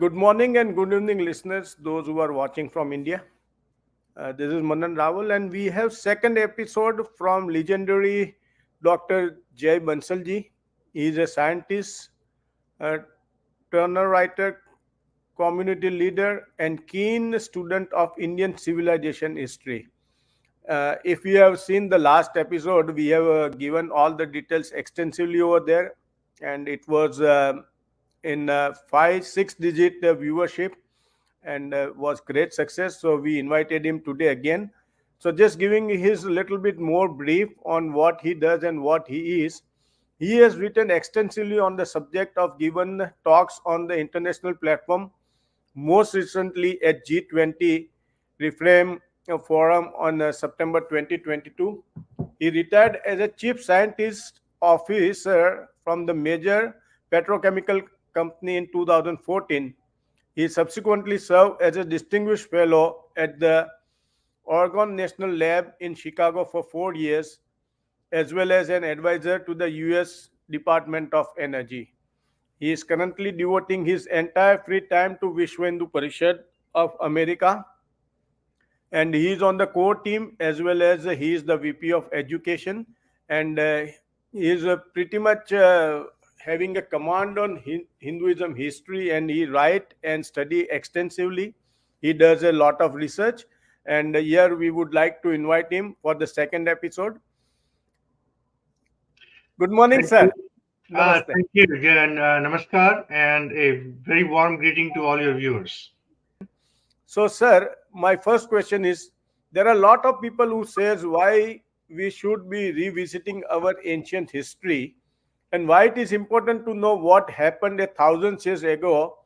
Good morning and good evening, listeners, those who are watching from India. This is Manan Rawal, and we have second episode from legendary Dr. Jay Bansal ji. He is a scientist, a Turner writer, community leader, and keen student of Indian civilization history. If you have seen the last episode, we have given all the details extensively over there, and it was in 5 6 digit viewership and was great success. So we invited him today again. So just giving his little bit more brief on what he does and what he is. He has written extensively on the subject of given talks on the international platform, most recently at G20 Reframe Forum on September 2022. He retired as a chief scientist officer from the major petrochemical company in 2014. He subsequently served as a distinguished fellow at the Oregon National Lab in Chicago for 4 years, as well as an advisor to the US Department of Energy. He is currently devoting his entire free time to Vishwa Hindu Parishad of America, and he is on the core team as well as he is the VP of Education, and he is pretty much having a command on Hinduism history, and he write and study extensively. He does a lot of research, and here we would like to invite him for the second episode. Good morning, Thank you. sir. Namaste. Thank you again. Namaskar and a very warm greeting to all your viewers. So, sir, my first question is: there are a lot of people who says why we should be revisiting our ancient history, and why it is important to know what happened 1,000 years ago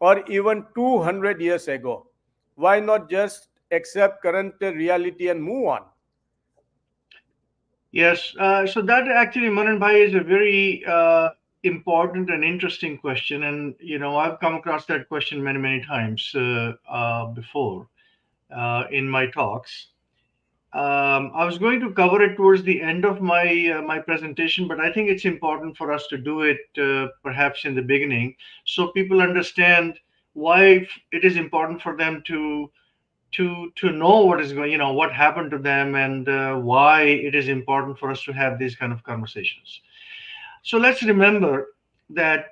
or even 200 years ago. Why not just accept current reality and move on? Yes, so that actually, Manan Bhai, is a very important and interesting question. And, I've come across that question many, many times before in my talks. I was going to cover it towards the end of my presentation, but I think it's important for us to do it perhaps in the beginning, so people understand why it is important for them to know what is going, what happened to them, and why it is important for us to have these kind of conversations. So let's remember that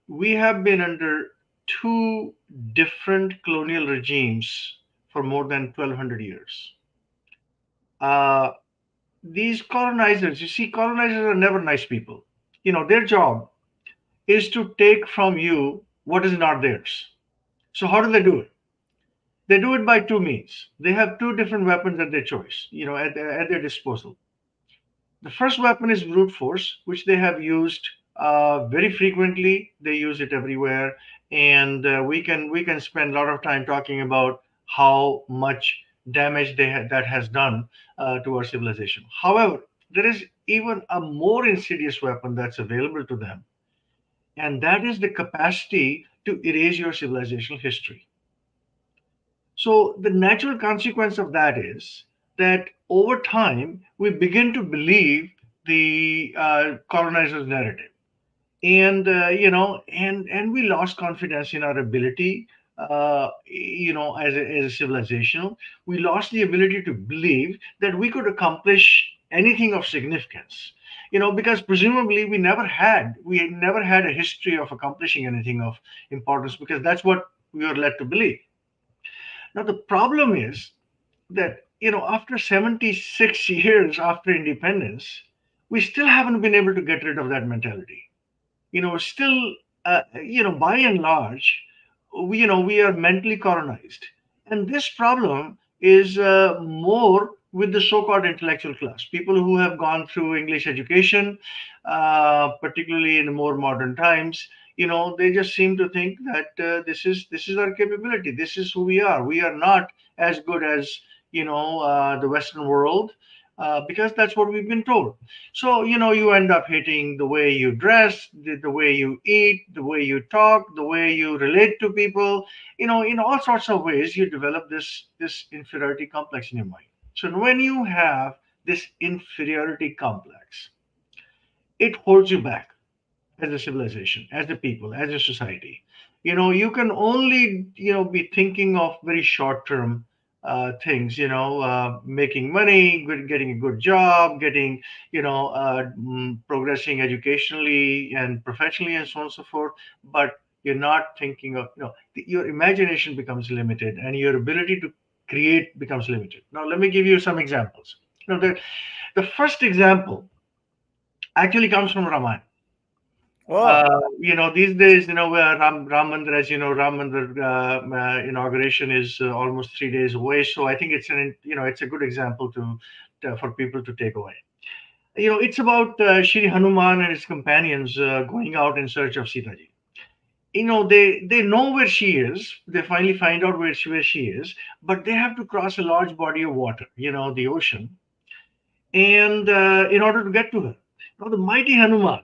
we have been under two different colonial regimes for more than 1,200 years. Uh, these colonizers, you see, colonizers are never nice people. Their job is to take from you what is not theirs. So how do they do it? They do it by two means. They have two different weapons at their choice, at their disposal. The first weapon is brute force, which they have used very frequently. They use it everywhere, and we can spend a lot of time talking about how much damage that has done to our civilization. However, there is even a more insidious weapon that's available to them, and that is the capacity to erase your civilizational history. So the natural consequence of that is that over time we begin to believe the colonizer's narrative, and and we lost confidence in our ability. As a civilization, we lost the ability to believe that we could accomplish anything of significance. Because presumably we never had a history of accomplishing anything of importance, because that's what we were led to believe. Now, the problem is that, after 76 years after independence, we still haven't been able to get rid of that mentality. Still, by and large, we are mentally colonized. And this problem is more with the so-called intellectual class, people who have gone through English education, particularly in the more modern times. They just seem to think that this is our capability. This is who we are. We are not as good as the Western world, because that's what we've been told. So, you end up hating the way you dress, the way you eat, the way you talk, the way you relate to people. In all sorts of ways, you develop this inferiority complex in your mind. So when you have this inferiority complex, it holds you back as a civilization, as a people, as a society. You can only be thinking of very short term things, making money, getting a good job, getting progressing educationally and professionally, and so on and so forth. But you're not thinking of, your imagination becomes limited, and your ability to create becomes limited. Now let me give you some examples. The first example actually comes from Ramayana. Oh, These days, where Ram Mandir, as you know, Ram Mandir inauguration is almost 3 days away. So I think it's a good example for people to take away. It's about Shri Hanuman and his companions going out in search of Sita ji. They know where she is. They finally find out where she is, but they have to cross a large body of water, the ocean, and in order to get to her. Now, the mighty Hanuman,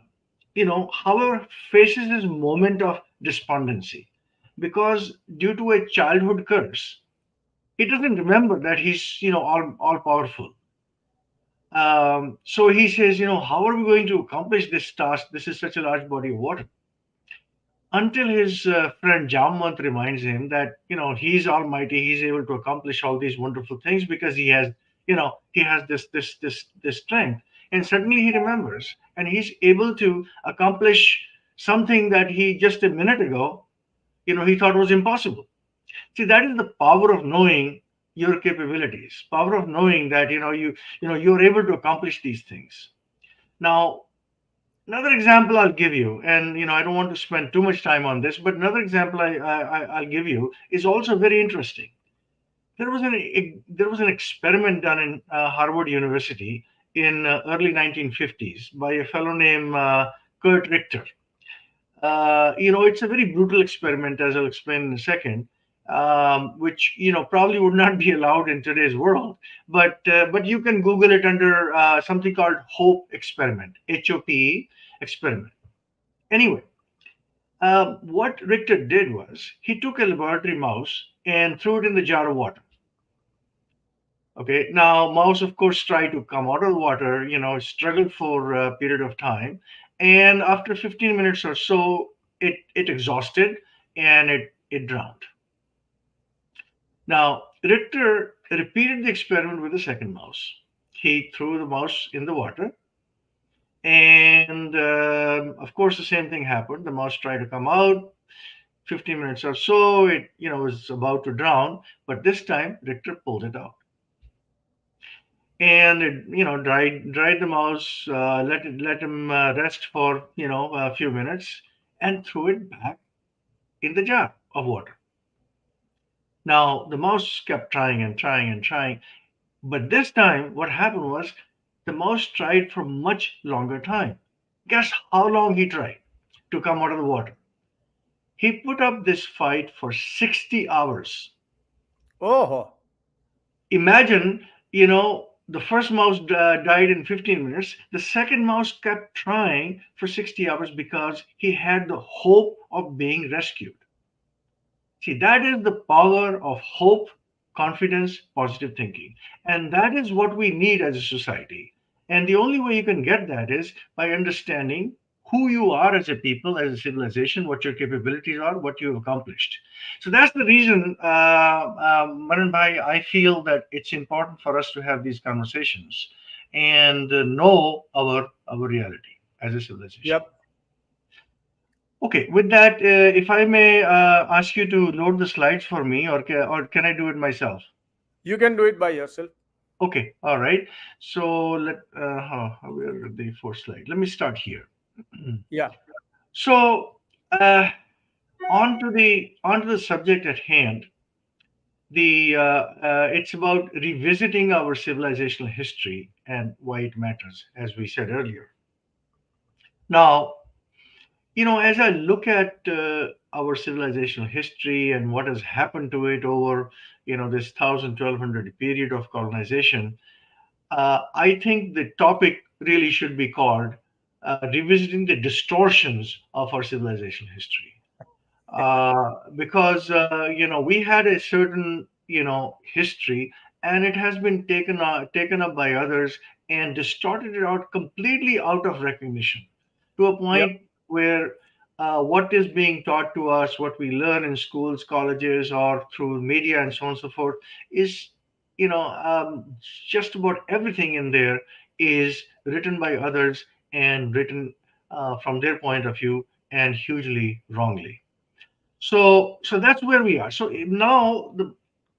however, faces his moment of despondency because due to a childhood curse, he doesn't remember that he's, all powerful. So he says, how are we going to accomplish this task? This is such a large body of water. Until his friend Jamwant reminds him that he's almighty, he's able to accomplish all these wonderful things because he has this strength, and suddenly he remembers, and he's able to accomplish something that he just a minute ago he thought was impossible. See, that is the power of knowing your capabilities, power of knowing that you're able to accomplish these things. Now, another example I'll give you, and I don't want to spend too much time on this, but another example I'll give you is also very interesting. There was an experiment done in Harvard University in early 1950s by a fellow named Kurt Richter. It's a very brutal experiment, as I'll explain in a second, which probably would not be allowed in today's world. But you can Google it under something called Hope Experiment, HOPE experiment. Anyway, what Richter did was he took a laboratory mouse and threw it in the jar of water. Okay, now mouse, of course, tried to come out of the water, struggled for a period of time, and after 15 minutes or so, it exhausted and it drowned. Now, Richter repeated the experiment with the second mouse. He threw the mouse in the water, and of course, the same thing happened. The mouse tried to come out. 15 minutes or so, it was about to drown, but this time Richter pulled it out and it dried the mouse, let him rest for a few minutes, and threw it back in the jar of water. Now the mouse kept trying and trying and trying, but this time what happened was the mouse tried for much longer time. Guess how long he tried to come out of the water? He put up this fight for 60 hours. oh, Imagine, the first mouse died in 15 minutes. The second mouse kept trying for 60 hours because he had the hope of being rescued. See, that is the power of hope, confidence, positive thinking. And that is what we need as a society. And the only way you can get that is by understanding who you are as a people, as a civilization, what your capabilities are, what you've accomplished. So that's the reason, Manan Bhai, I feel that it's important for us to have these conversations and know our reality as a civilization. yep. Okay, with that, if I may ask you to load the slides for me, or can I do it myself? You can do it by yourself. Okay, all right. So where are the four slides? Let me start here. Yeah. So onto the subject at hand. It's about revisiting our civilizational history and why it matters, as we said earlier. Now, as I look at our civilizational history and what has happened to it over, this 1,000, 1,200 period of colonization, I think the topic really should be called revisiting the distortions of our civilization history. Because, we had a certain, history, and it has been taken up by others and distorted it out completely out of recognition to a Yep. point where what is being taught to us, what we learn in schools, colleges, or through media and so on and so forth, is, you know, just about everything in there is written by others and written from their point of view and hugely wrongly. So that's where we are. So now the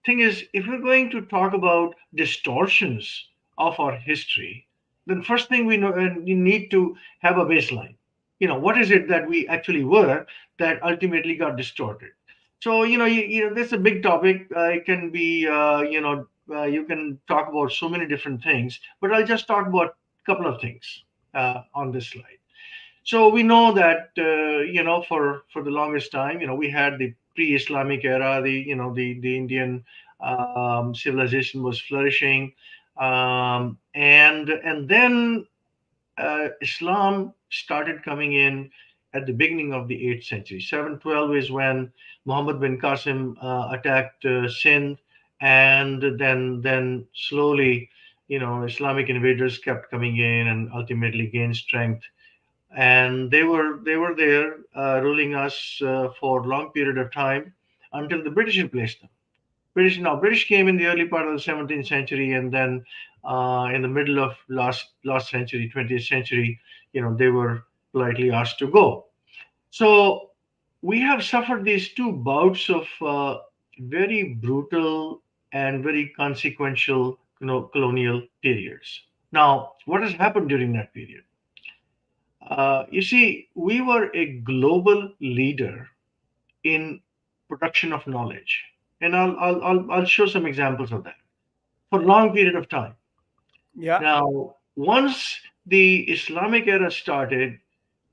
thing is, if we're going to talk about distortions of our history, then first thing we know, we need to have a baseline. What is it that we actually were that ultimately got distorted? So this is a big topic. It can be, you can talk about so many different things, but I'll just talk about a couple of things on this slide. So we know that for the longest time, we had the pre-Islamic era, the Indian civilization was flourishing, and then Islam started coming in at the beginning of the 8th century. 712 is when Muhammad bin Qasim attacked Sindh, and then slowly, Islamic invaders kept coming in and ultimately gained strength, and they were there ruling us for a long period of time until the British replaced them. British came in the early part of the 17th century, and then in the middle of last century, 20th century, they were politely asked to go. So we have suffered these two bouts of very brutal and very consequential, colonial periods. Now, what has happened during that period? You see, we were a global leader in production of knowledge, and I'll show some examples of that for a long period of time. Yeah. Now, once the Islamic era started,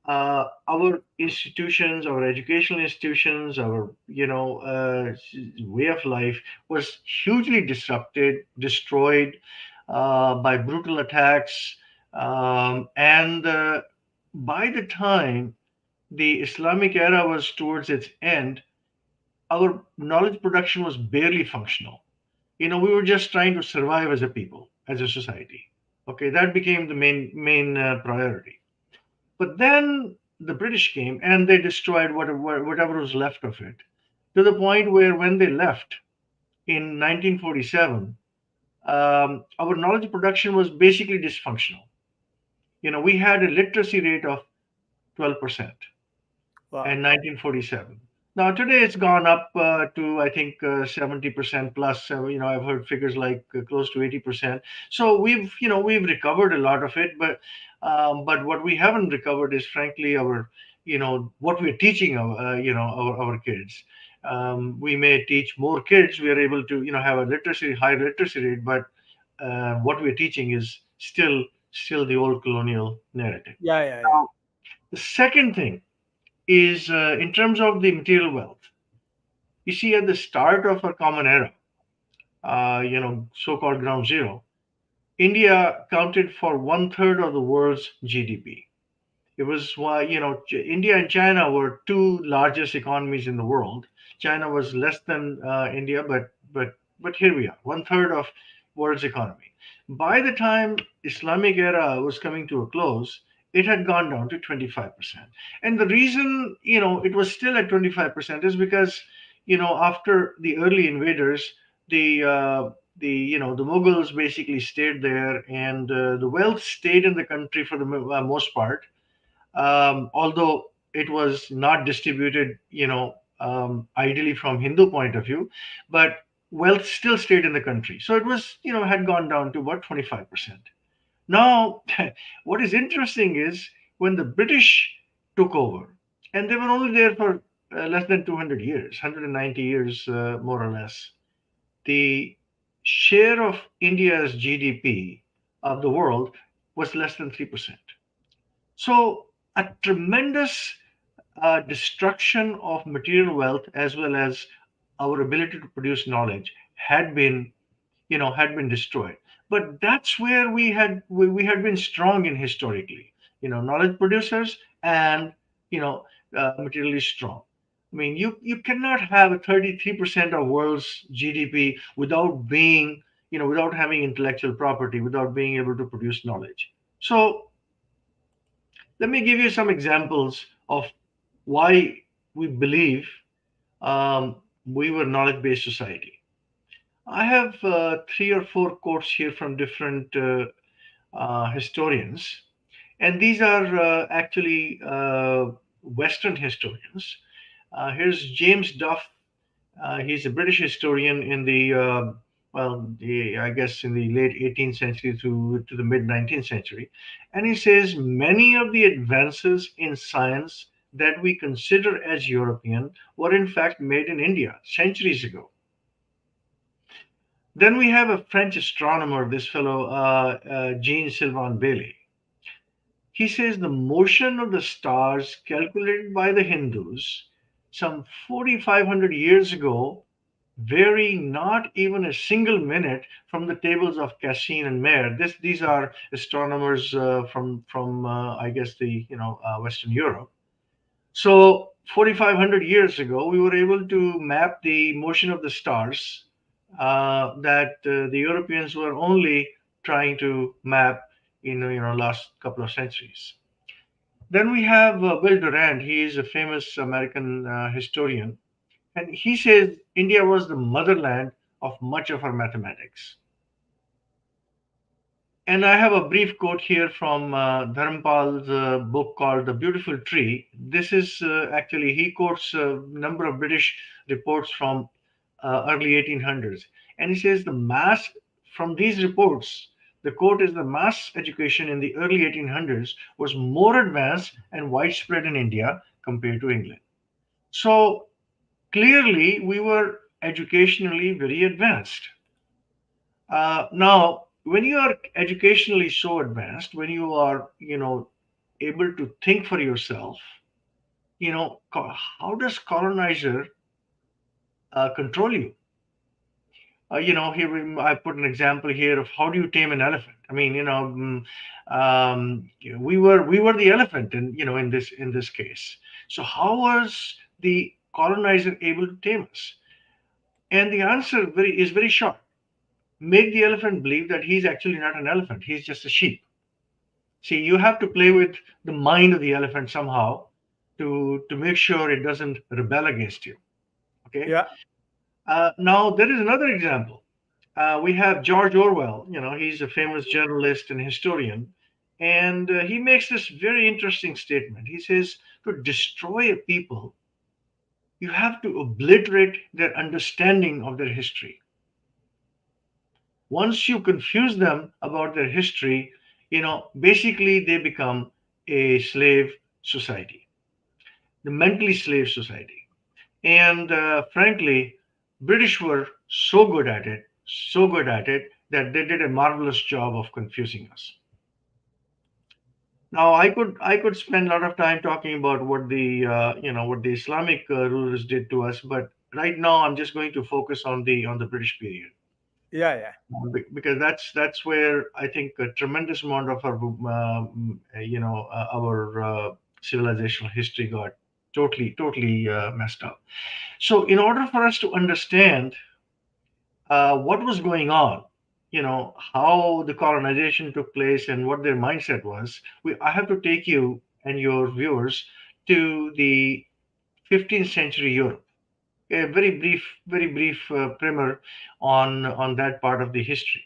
our institutions, our educational institutions, our way of life was hugely disrupted, destroyed by brutal attacks, and by the time the Islamic era was towards its end, our knowledge production was barely functional. We were just trying to survive as a people, as a society. Okay, that became the main priority. But then the British came and they destroyed whatever was left of it, to the point where when they left in 1947, our knowledge production was basically dysfunctional. We had a literacy rate of 12% Wow. in 1947. Now today it's gone up to, I think, 70% plus. I've heard figures like close to 80%. So we've recovered a lot of it, but what we haven't recovered is frankly our what we're teaching our kids. We may teach more kids. We are able to have a high literacy rate, but what we're teaching is still the old colonial narrative. Yeah, yeah, yeah. Now, the second thing is in terms of the material wealth. You see, at the start of our common era, so-called ground zero, India accounted for one third of the world's GDP. It was why India and China were two largest economies in the world. China was less than India, but here we are, one third of world's economy. By the time Islamic era was coming to a close, it had gone down to 25%. And the reason it was still at 25% is because after the early invaders, the Mughals basically stayed there, and the wealth stayed in the country for the most part, although it was not distributed, ideally from Hindu point of view, but wealth still stayed in the country. So it was, had gone down to about 25%. Now, what is interesting is when the British took over, and they were only there for less than 200 years, 190 years, more or less, the share of India's GDP of the world was less than 3%. So, a tremendous destruction of material wealth as well as our ability to produce knowledge had been destroyed. But that's where we had been strong in historically. Knowledge producers and materially strong. I mean, you cannot have a 33% of world's GDP without being without having intellectual property, without being able to produce knowledge. So let me give you some examples of why we believe we were knowledge-based society. I have three or four quotes here from different historians, and these are actually Western historians. Here's James Duff. He's a British historian in the I guess in the late 18th century to the mid 19th century, and he says many of the advances in science that we consider as European were in fact made in India centuries ago. Then we have a French astronomer, this fellow Jean Sylvain Bailly. He says the motion of the stars calculated by the Hindus some 4,500 years ago vary not even a single minute from the tables of Cassini and Mayer. These are astronomers from I guess the Western Europe. So 4,500 years ago, we were able to map the motion of the stars that the Europeans were only trying to map in last couple of centuries. Then we have Will Durant. He is a famous American historian, and he says India was the motherland of much of our mathematics. And I have a brief quote here from Dharampal's book called The Beautiful Tree. This is actually, he quotes a number of British reports from early 1800s. And he says from these reports, the quote is the mass education in the early 1800s was more advanced and widespread in India compared to England. So clearly, we were educationally very advanced. Now, when you are educationally so advanced, when you are, able to think for yourself, how does colonizer control you? Here I put an example here of how do you tame an elephant? I mean, we were the elephant, in this case. So how was the colonizer able to tame us? And the answer is very short. Make the elephant believe that he's actually not an elephant; he's just a sheep. See, you have to play with the mind of the elephant somehow to make sure it doesn't rebel against you. Okay. Yeah, Now there is another example. We have George Orwell. He's a famous journalist and historian, and he makes this very interesting statement. He says, "To destroy a people, you have to obliterate their understanding of their history. Once you confuse them about their history, basically they become a slave society, the mentally slave society." And frankly, British were so good at it that they did a marvelous job of confusing us. Now, I could spend a lot of time talking about what the Islamic rulers did to us, but right now I'm just going to focus on the British period. yeah, yeah, Because that's where I think a tremendous amount of our civilizational history got totally messed up. So in order for us to understand what was going on, how the colonization took place and what their mindset was, I have to take you and your viewers to the 15th century Europe. A very brief primer on that part of the history.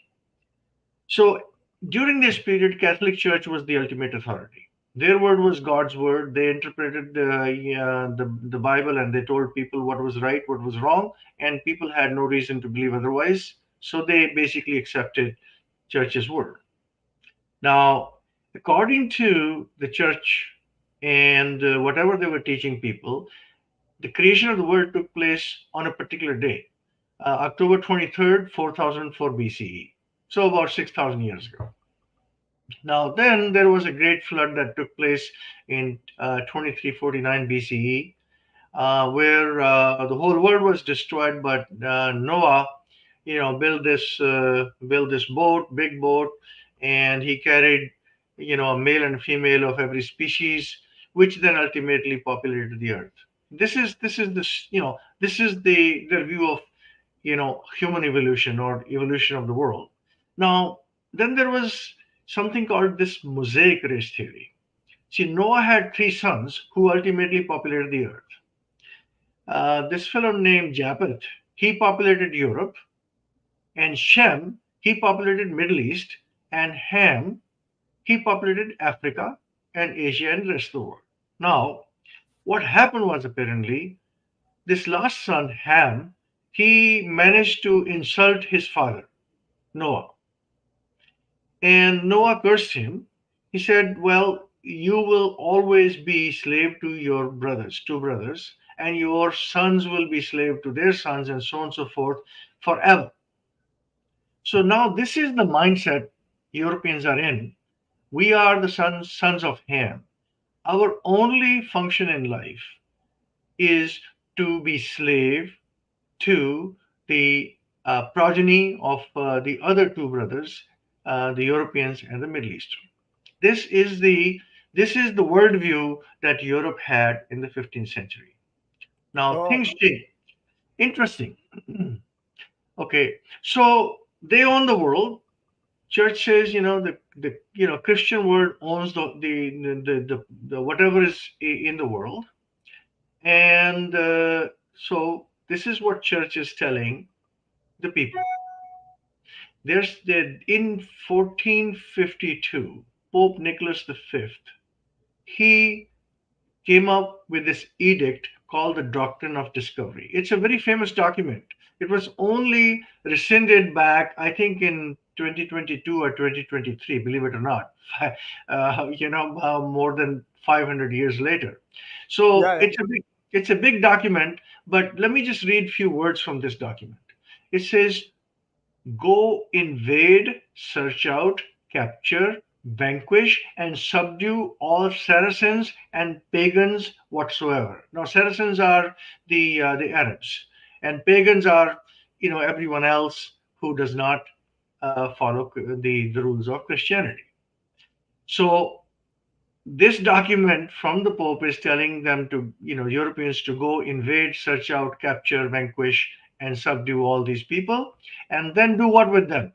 So during this period, Catholic Church was the ultimate authority. Their word was God's word. They interpreted the Bible, and they told people what was right, what was wrong, and people had no reason to believe otherwise. So they basically accepted Church's word. Now, according to the Church and whatever they were teaching people, the creation of the world took place on a particular day, October 23rd, 4004 BCE. So about 6,000 years ago. Now, then there was a great flood that took place in 2349 BCE, where the whole world was destroyed. But Noah, built this boat, big boat, and he carried, a male and a female of every species, which then ultimately populated the earth. This is their view of human evolution or evolution of the world. Now, then there was something called this mosaic race theory. See, Noah had three sons who ultimately populated the earth. This fellow named Japheth, he populated Europe, and Shem, he populated Middle East, and Ham, he populated Africa and Asia and the rest of the world. Now, what happened was apparently this last son, Ham, he managed to insult his father, Noah. And Noah cursed him. He said, well, you will always be slave to your brothers, two brothers, and your sons will be slave to their sons, and so on and so forth forever. So now this is the mindset Europeans are in. We are the sons of Ham. Our only function in life is to be slave to the progeny of the other two brothers, the Europeans and the Middle Eastern. This is the this is the worldview that Europe had in the 15th century. Now Oh, things change. Interesting. Okay, so they own the world. Church says, the Christian world owns the whatever is in the world, and so this is what church is telling the people. In 1452, Pope Nicholas V, he came up with this edict called the Doctrine of Discovery. It's a very famous document. It was only rescinded back, I think, in 2022 or 2023, believe it or not, more than 500 years later. So yeah. it's a big document, but let me just read a few words from this document. It says, go invade, search out, capture, vanquish, and subdue all Saracens and pagans whatsoever. Now, Saracens are the Arabs, and pagans are everyone else who does not follow the rules of Christianity. So this document from the Pope is telling them to, Europeans to go invade, search out, capture, vanquish, and subdue all these people, and then do what with them?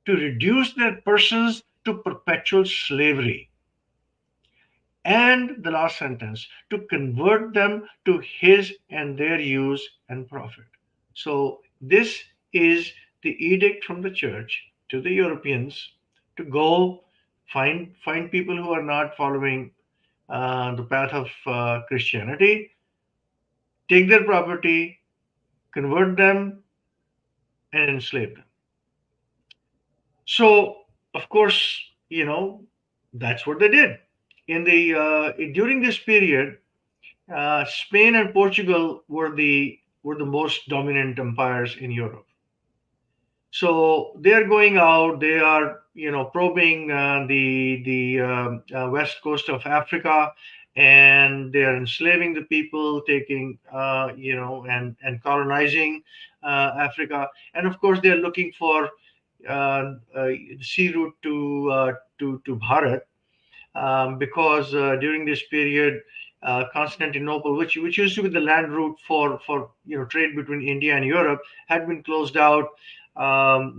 To reduce their persons to perpetual slavery. And the last sentence, to convert them to his and their use and profit. So, this is the edict from the church to the Europeans to go find people who are not following the path of Christianity, take their property, convert them, and enslave them. So, of course, that's what they did. During this period, Spain and Portugal were the most dominant empires in Europe. So they are going out. They are probing the west coast of Africa, and they are enslaving the people, taking and colonizing Africa. And of course, they are looking for sea route to Bharat, because during this period, Constantinople, which used to be the land route for trade between India and Europe, had been closed out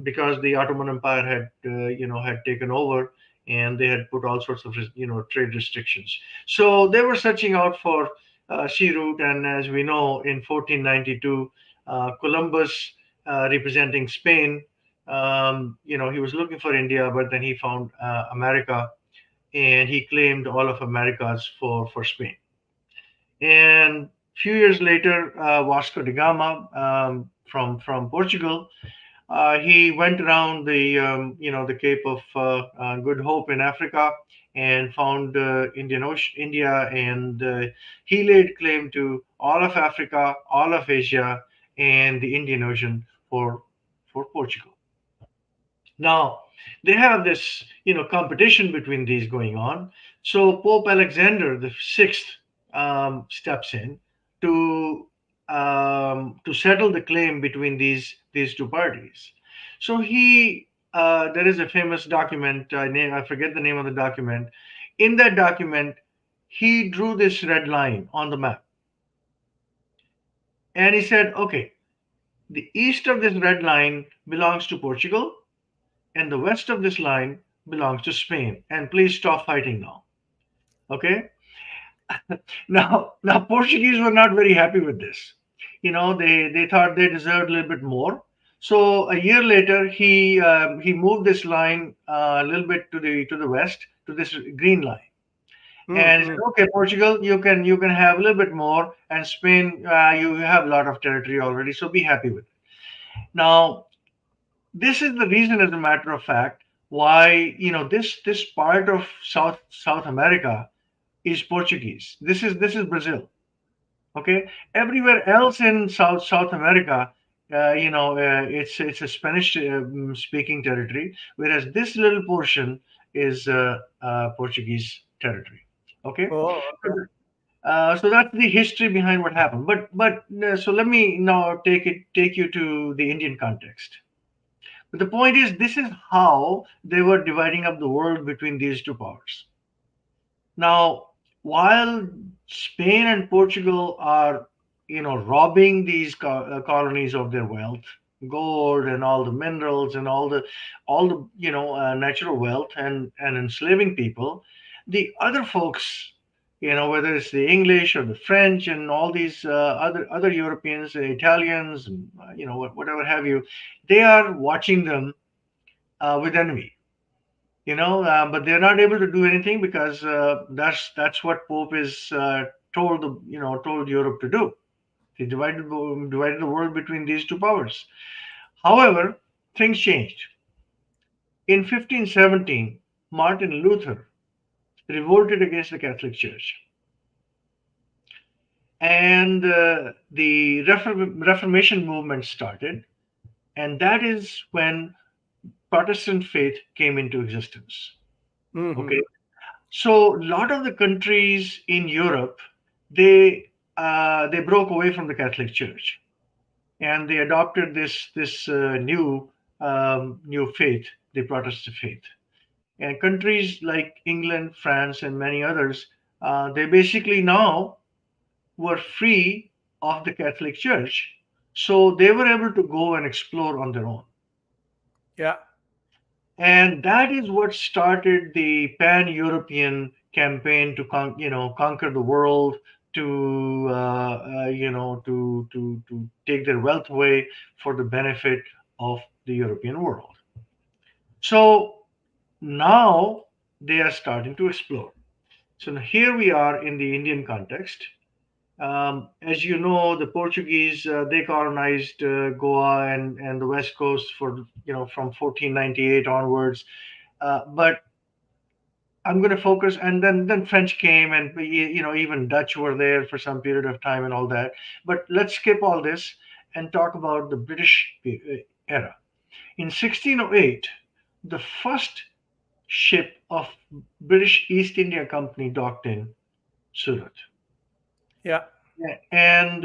because the Ottoman Empire had taken over, and they had put all sorts of trade restrictions. So they were searching out for sea route, and as we know, in 1492, Columbus, representing Spain, he was looking for India, but then he found America, and he claimed all of Americas for Spain. And a few years later, Vasco da Gama, from Portugal, he went around the Cape of Good Hope in Africa and found India, and he laid claim to all of Africa, all of Asia, and the Indian Ocean for Portugal. Now, they have this, competition between these going on. So Pope Alexander the Sixth steps in to settle the claim between these two parties. So there is a famous document. I forget the name of the document. In that document, he drew this red line on the map, and he said, "Okay, the east of this red line belongs to Portugal, and the west of this line belongs to Spain. And please stop fighting now." Okay. Now Portuguese were not very happy with this. They thought they deserved a little bit more. So a year later, he moved this line a little bit to the west to this green line, and he said, Mm-hmm. "Okay, Portugal, you can have a little bit more, and Spain, you have a lot of territory already, so be happy with it." Now, this is the reason, as a matter of fact, why this part of South America is Portuguese. This is Brazil. Okay, everywhere else in South America, it's a Spanish speaking territory, whereas this little portion is Portuguese territory. Okay, Oh, okay. so that's the history behind what happened. But so let me now take you to the Indian context. But the point is, this is how they were dividing up the world between these two powers. Now, while Spain and Portugal are, robbing these colonies of their wealth, gold and all the minerals and all the natural wealth, and enslaving people, the other folks, whether it's the English or the French and all these other Europeans, the Italians, and, whatever have you, they are watching them with envy. But they're not able to do anything because that's what Pope is told Europe to do. He divided the world between these two powers. However, things changed. In 1517, Martin Luther revolted against the Catholic Church, and the Reformation movement started, and that is when Protestant faith came into existence. Mm-hmm. Okay, so a lot of the countries in Europe, they broke away from the Catholic Church, and they adopted this new faith, the Protestant faith. And countries like England, France, and many others, they basically now were free of the Catholic Church, so they were able to go and explore on their own. Yeah. And that is what started the pan-European campaign to conquer the world, to to take their wealth away for the benefit of the European world. So now they are starting to explore. So now here we are in the Indian context. As you know, the Portuguese, they colonized Goa and the west coast for from 1498 onwards. But I'm going to focus, and then French came, and even Dutch were there for some period of time and all that. But let's skip all this and talk about the British era. In 1608, the first ship of British East India Company docked in Surat. Yeah. Yeah, and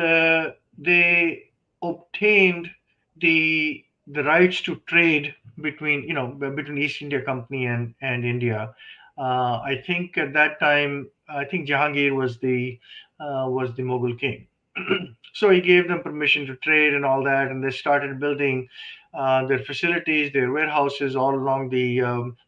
they obtained the rights to trade between East India Company and India. I think at that time, I think Jahangir was the Mughal king. So he gave them permission to trade and all that, and they started building their facilities, their warehouses all along the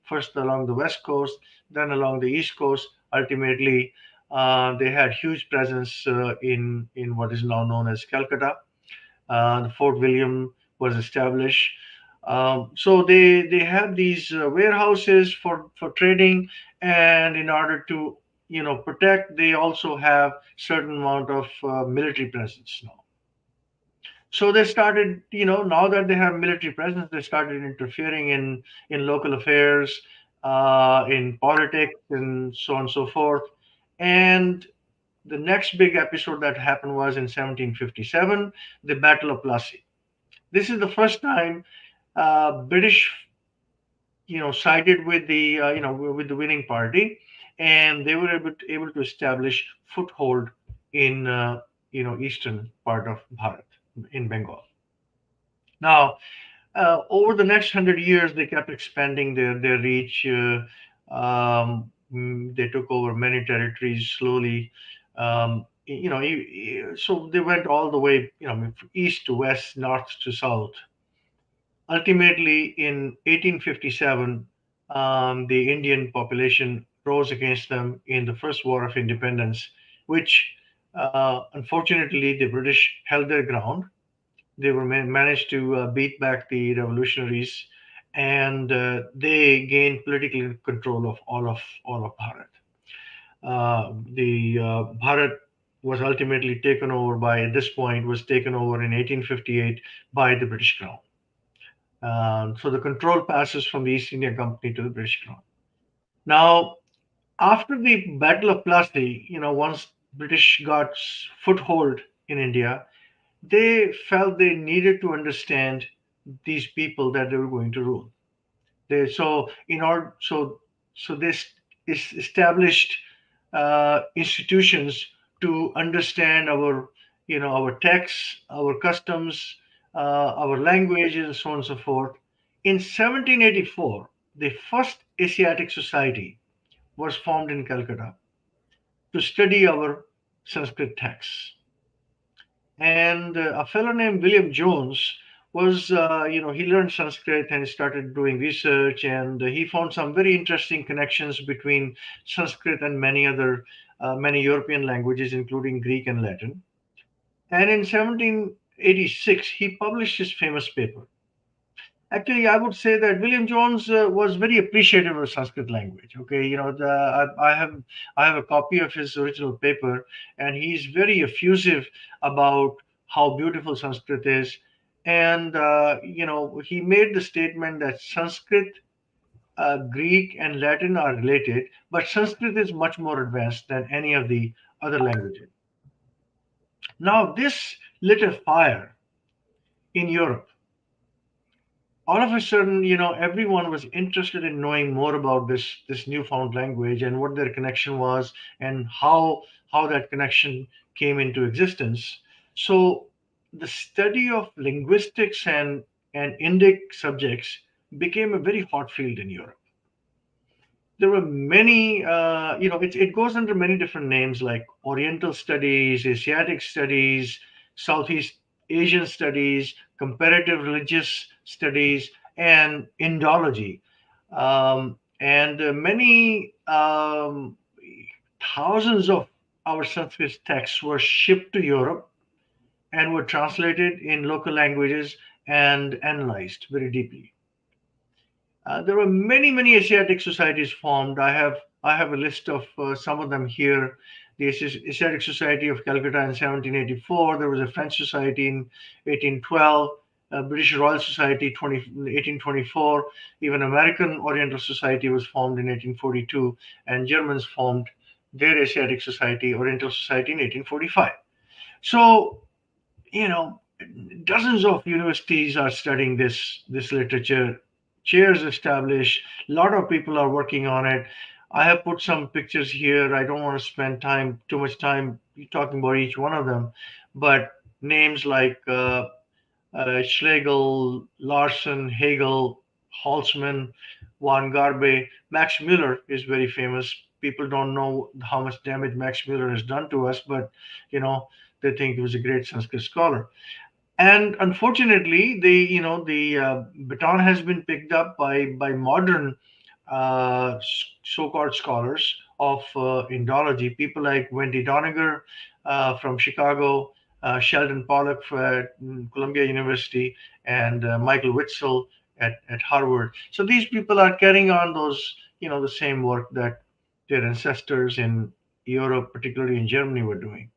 first along the west coast, then along the east coast. Ultimately, they had huge presence in what is now known as Calcutta. The Fort William was established. So they have these warehouses for trading, and in order to protect, they also have certain amount of military presence now. So they started, now that they have military presence, they started interfering in local affairs, in politics, and so on and so forth. And the next big episode that happened was in 1757, the Battle of Plassey. This is the first time British, sided with the with the winning party, and they were able to establish foothold in eastern part of Bharat, in Bengal. Now, over the next 100 years, they kept expanding their reach. They took over many territories slowly. So they went all the way, from east to west, north to south. Ultimately, in 1857, the Indian population rose against them in the First War of Independence, which unfortunately the British held their ground. They were managed to beat back the revolutionaries, and they gained political control of all of Bharat. The Bharat was ultimately taken over by, at this point, was taken over in 1858 by the British Crown. So the control passes from the East India Company to the British Crown. Now, after the Battle of Plassey, once British got foothold in India, they felt they needed to understand these people that they were going to rule. They so in order so this is established institutions to understand our texts, our customs, our languages, and so on and so forth. In 1784, the first Asiatic Society was formed in Calcutta to study our Sanskrit texts. And a fellow named William Jones was, he learned Sanskrit and he started doing research, and he found some very interesting connections between Sanskrit and many European languages, including Greek and Latin. And in 1786, he published his famous paper. Actually, I would say that William Jones was very appreciative of Sanskrit language. Okay, I have a copy of his original paper, and he's very effusive about how beautiful Sanskrit is. And he made the statement that Sanskrit, Greek, and Latin are related, but Sanskrit is much more advanced than any of the other languages. Now, this lit a fire in Europe. All of a sudden, everyone was interested in knowing more about this newfound language and what their connection was, and how that connection came into existence. So the study of linguistics and Indic subjects became a very hot field in Europe. There were many, it goes under many different names like Oriental studies, Asiatic studies, Southeast Asian studies, comparative religious studies, and Indology. And many thousands of our Sanskrit texts were shipped to Europe and were translated in local languages and analyzed very deeply. There were many, many Asiatic societies formed. I have a list of some of them here. The Asiatic Society of Calcutta in 1784. There was a French Society in 1812. British Royal Society 1824. Even American Oriental Society was formed in 1842, and Germans formed their Asiatic Society, Oriental Society, in 1845. So, you know, dozens of universities are studying this literature. Chairs established. A lot of people are working on it. I have put some pictures here. I don't want to spend too much time talking about each one of them, but names like Schlegel, Larson, Hegel, Holzman, Von Garbe, Max Muller is very famous. People don't know how much damage Max Muller has done to us, but you know they think he was a great Sanskrit scholar. And unfortunately, the baton has been picked up by modern so-called scholars of Indology, people like Wendy Doniger from Chicago, Sheldon Pollock at Columbia University, and Michael Witzel at Harvard. So these people are carrying on the same work that their ancestors in Europe, particularly in Germany, were doing.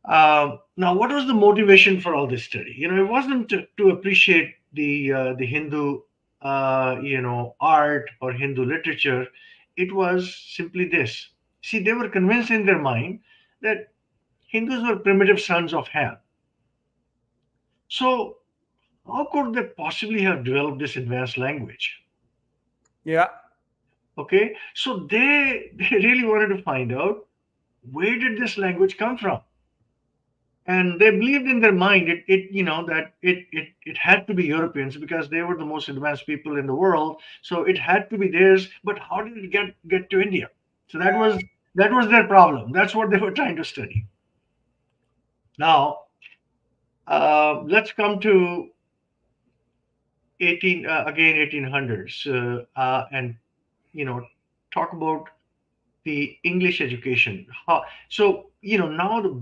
Now, what was the motivation for all this study? It wasn't to appreciate the Hindu, art or Hindu literature. It was simply this. See, they were convinced in their mind that Hindus were primitive sons of Ham. So, how could they possibly have developed this advanced language? Yeah. Okay, so they really wanted to find out, where did this language come from? And they believed in their mind that it had to be Europeans because they were the most advanced people in the world, so it had to be theirs. But how did it get to India? So that was their problem. That's what they were trying to study. Now, let's come to 1800s, and you know talk about the English education. So, now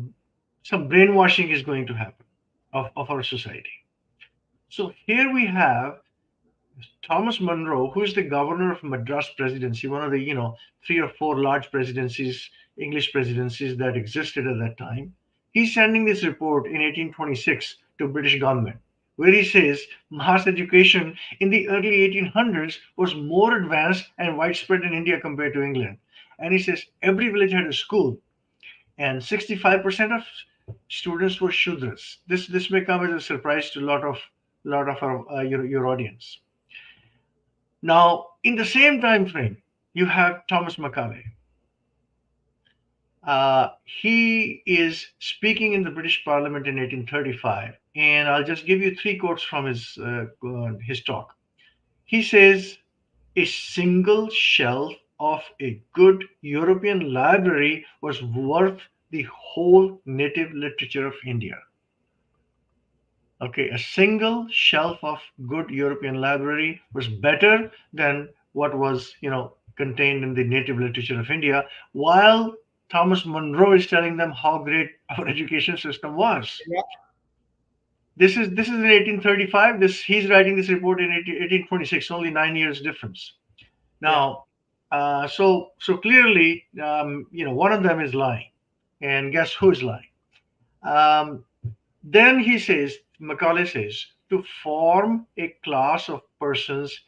some brainwashing is going to happen of our society. So here we have Thomas Monroe, who is the governor of Madras Presidency, one of the, three or four large presidencies, English presidencies that existed at that time. He's sending this report in 1826 to British government, where he says mass education in the early 1800s was more advanced and widespread in India compared to England. And he says every village had a school, and 65% of students were Shudras. This may come as a surprise to a lot of our your audience. Now, in the same time frame, you have Thomas Macaulay. He is speaking in the British Parliament in 1835, and I'll just give you three quotes from his talk. He says, "A single shelf of a good European library was worth the whole native literature of India." Okay, a single shelf of good European library was better than what was, contained in the native literature of India, while Thomas Monroe is telling them how great our education system was. Yeah. This is in 1835. He's writing this report in 1826, only 9 years difference. Yeah. Now, so clearly, one of them is lying, and guess who's lying? Um, Then he says, Macaulay says, to form a class of persons,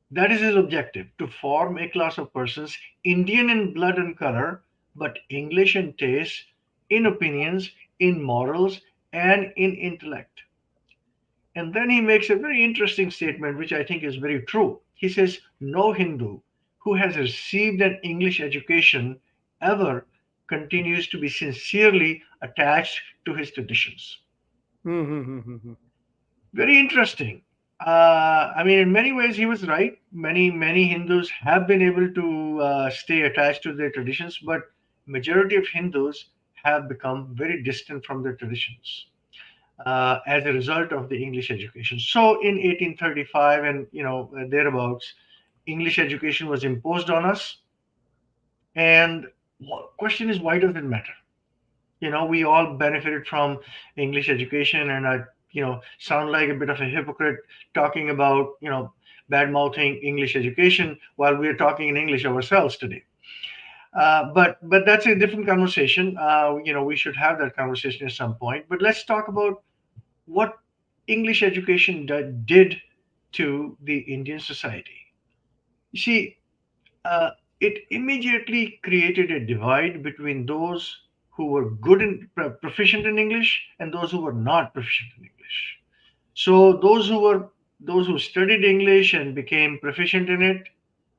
that is his objective, to form a class of persons Indian in blood and color, but English in taste, in opinions, in morals, and in intellect. And then he makes a very interesting statement, which I think is very true. He says, no Hindu who has received an English education ever continues to be sincerely attached to his traditions. Mm-hmm. Very interesting. I mean, in many ways, he was right. Many Hindus have been able to stay attached to their traditions, but majority of Hindus have become very distant from their traditions as a result of the English education. So, in 1835 and thereabouts, English education was imposed on us. And question is, why does it matter? We all benefited from English education, and I sound like a bit of a hypocrite talking about bad mouthing English education while we're talking in English ourselves today. But that's a different conversation. We should have that conversation at some point, but let's talk about what English education did to the Indian society. You see, uh, it immediately created a divide between those who were good and proficient in English and those who were not proficient in English. So those who studied English and became proficient in it,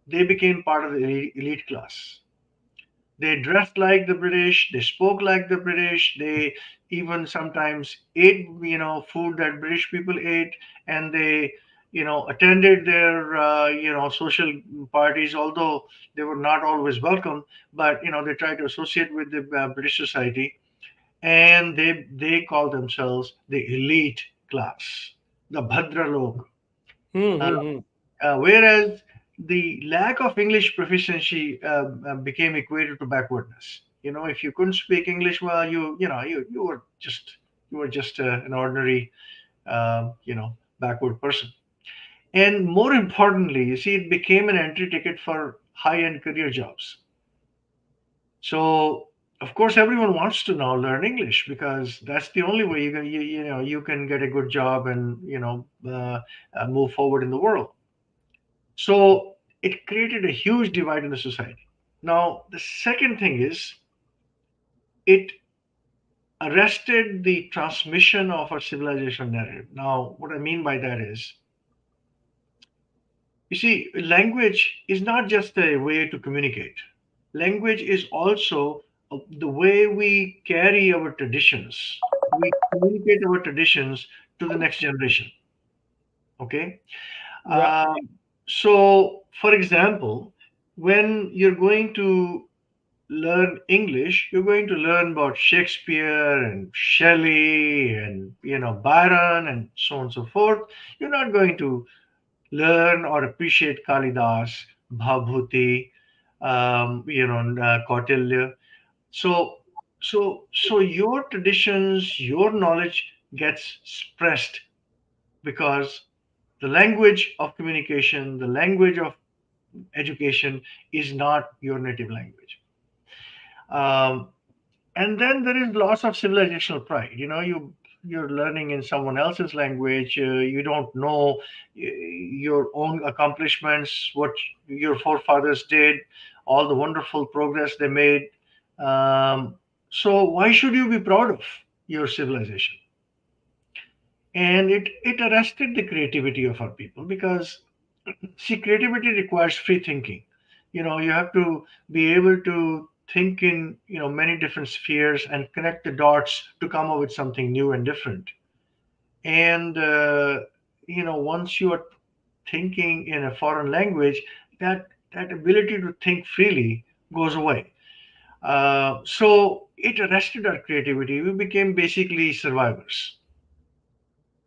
they became part of the elite class. They dressed like the British, they spoke like the British, they even sometimes ate, food that British people ate, and they, attended their, social parties, although they were not always welcome, but, they tried to associate with the British society, and they call themselves the elite class, the Bhadra Lok. Mm-hmm. Whereas the lack of English proficiency became equated to backwardness. If you couldn't speak English well, you were just an ordinary, backward person. And more importantly, you see, it became an entry ticket for high-end career jobs. So, of course, everyone wants to now learn English because that's the only way you can get a good job and move forward in the world. So it created a huge divide in the society. Now, the second thing is it arrested the transmission of our civilization narrative. Now, what I mean by that is, you see, language is not just a way to communicate. Language is also the way we carry our traditions. We communicate our traditions to the next generation. Okay. Yeah. Um, so, for example, when you're going to learn English, you're going to learn about Shakespeare and Shelley and Byron and so on and so forth. You're not going to learn or appreciate Kalidas, Bhabhuti, and Kautilya. So, so your traditions, your knowledge gets suppressed because the language of communication, the language of education is not your native language. Um, and then there is loss of civilizational pride. You're learning in someone else's language. You don't know your own accomplishments, what your forefathers did, all the wonderful progress they made. So why should you be proud of your civilization? And it arrested the creativity of our people because, see, creativity requires free thinking. You have to be able to think in many different spheres and connect the dots to come up with something new and different. And once you are thinking in a foreign language, that ability to think freely goes away. So it arrested our creativity. We became basically survivors.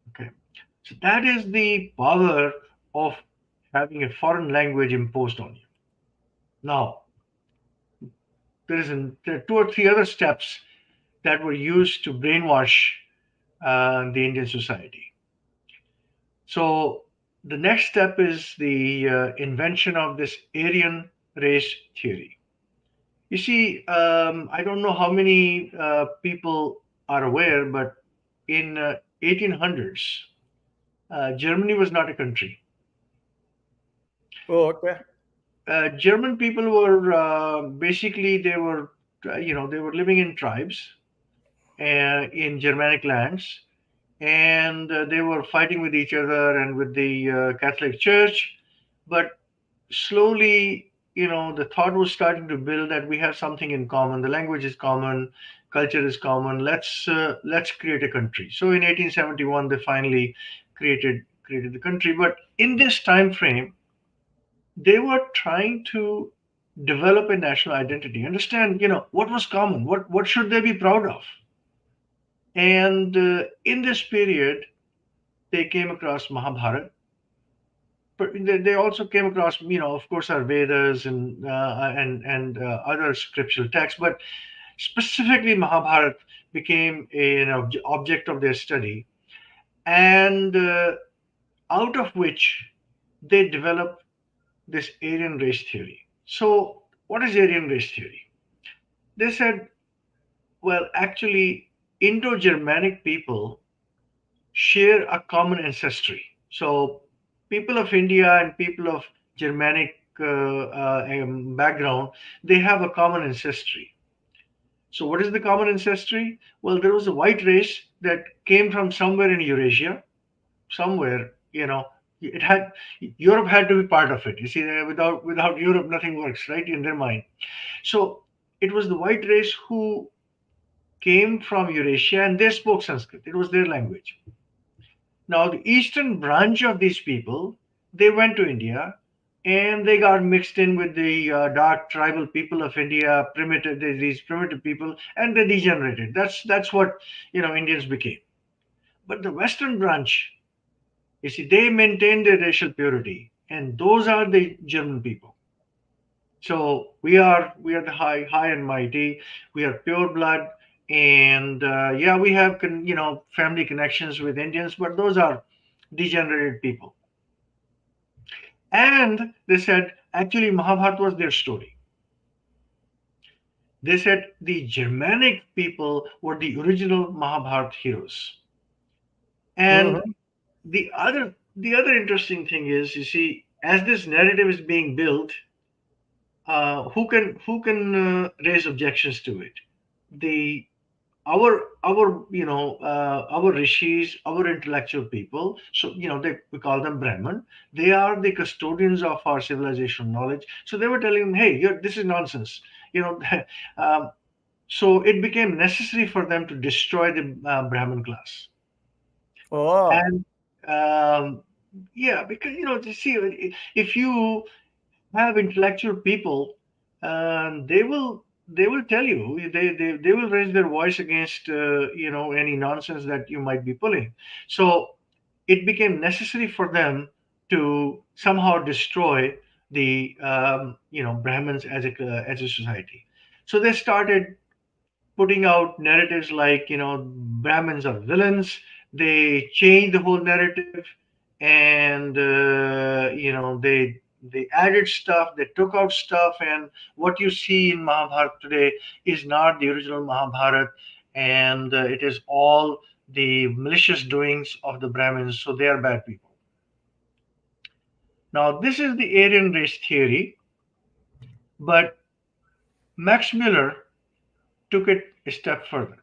Okay. So that is the power of having a foreign language imposed on you. Now, there are two or three other steps that were used to brainwash the Indian society. So the next step is the invention of this Aryan race theory. You see, I don't know how many people are aware, but in 1800s, Germany was not a country. Oh, okay. German people were basically they were living in tribes in Germanic lands, and they were fighting with each other and with the Catholic Church. But slowly, the thought was starting to build that we have something in common. The language is common, culture is common. Let's create a country. So in 1871, they finally created the country. But in this time frame, they were trying to develop a national identity, understand what was common, what should they be proud of. And in this period they came across Mahabharata, but they also came across, of course, our Vedas and other scriptural texts, but specifically Mahabharata became an object of their study, and out of which they developed this Aryan race theory. So what is Aryan race theory? They said, well, actually, Indo Germanic people share a common ancestry. So, people of India and people of Germanic background, they have a common ancestry. So, what is the common ancestry? Well, there was a white race that came from somewhere in Eurasia, somewhere, it had Europe had to be part of it. You see, without Europe, nothing works, right? In their mind. So, it was the white race who came from Eurasia and they spoke Sanskrit. It was their language. Now, the eastern branch of these people, they went to India and they got mixed in with the dark tribal people of India, these primitive people, and they degenerated. That's what Indians became. But the western branch, you see, they maintained their racial purity, and those are the German people. So we are the high and mighty. We are pure blood, and yeah, we have family connections with Indians, but those are degenerated people. And they said actually Mahabharata was their story. They said the Germanic people were the original Mahabharata heroes. And Mm-hmm. the other interesting thing is, you see, as this narrative is being built, who can raise objections to it? The our rishis, our intellectual people. So we call them Brahman. They are the custodians of our civilization knowledge. So they were telling them, hey, this is nonsense. You know, um, so it became necessary for them to destroy the Brahmin class. Oh. And yeah, because you see, if you have intellectual people, they will tell you, they will raise their voice against any nonsense that you might be pulling. So it became necessary for them to somehow destroy the Brahmins as a society. So they started putting out narratives like, Brahmins are villains. They changed the whole narrative, and they added stuff, they took out stuff, and what you see in Mahabharata today is not the original Mahabharata, and it is all the malicious doings of the Brahmins, so they are bad people. Now, this is the Aryan race theory, but Max Muller took it a step further.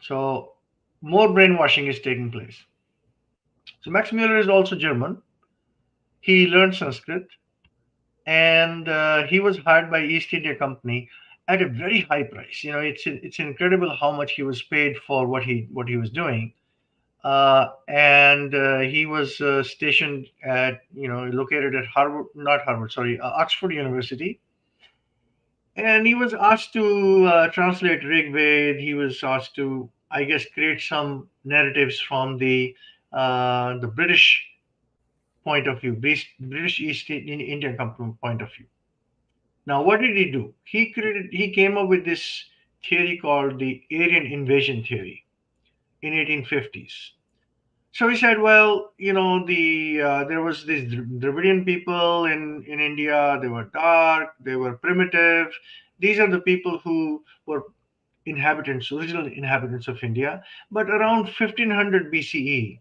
So more brainwashing is taking place. So Max Muller is also German. He learned Sanskrit, and he was hired by East India Company at a very high price. It's incredible how much he was paid for what he was doing. And he was stationed at located at Harvard, not Harvard, sorry, Oxford University. And he was asked to translate Rig Veda. He was asked to, I guess, create some narratives from the British point of view, British East Indian Company point of view. Now, what did he do? He came up with this theory called the Aryan invasion theory in 1850s. So he said, well, there was these Dravidian people in India. They were dark, they were primitive. These are the people who were original inhabitants of India. But around 1500 BCE,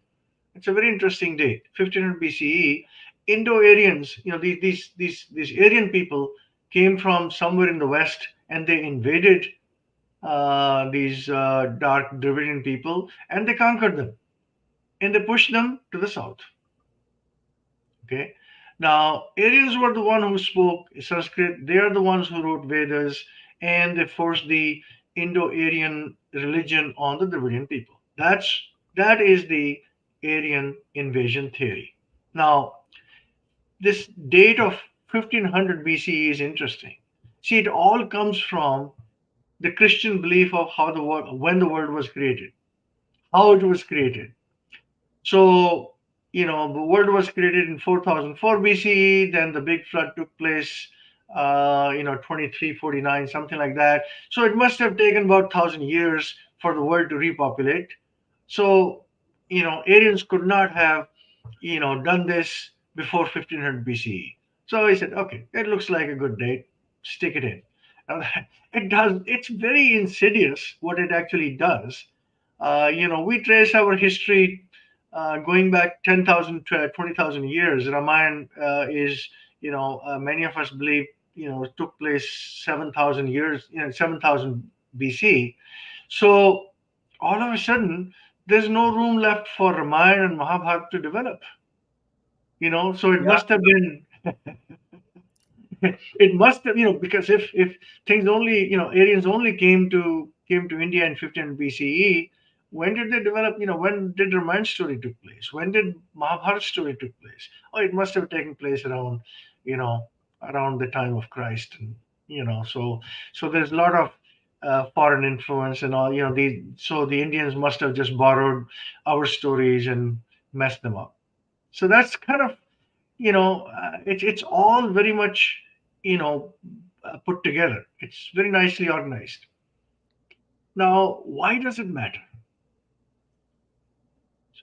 it's a very interesting date. 1500 BCE, Indo-Aryans, these Aryan people came from somewhere in the west, and they invaded these dark Dravidian people, and they conquered them, and they pushed them to the south. Okay. Now, Aryans were the one who spoke Sanskrit. They are the ones who wrote Vedas, and they forced the Indo-Aryan religion on the Dravidian people. That is the Aryan invasion theory. Now, this date of 1500 BCE is interesting. See, it all comes from the Christian belief of how the world, when the world was created, how it was created. So, the world was created in 4004 BCE, then the big flood took place, 2349, something like that. So it must have taken about 1,000 years for the world to repopulate. So, Aryans could not have, done this before 1500 BCE. So he said, okay, it looks like a good date, stick it in. Now, it's very insidious what it actually does. We trace our history going back 10,000 to 20,000 years. Ramayana is, many of us believe, took place 7,000 years, 7,000 BC. So all of a sudden, there's no room left for Ramayana and Mahabharata to develop. So it Yeah. must have been it must have, because if things only, Aryans only came to India in 15 BCE. When did they develop? When did Ramayana story took place? When did Mahabharata story took place? Oh, it must have taken place around, you know, around the time of Christ, and so there's a lot of foreign influence and all. So the Indians must have just borrowed our stories and messed them up. So that's kind of, it's all very much, put together. It's very nicely organized. Now, why does it matter?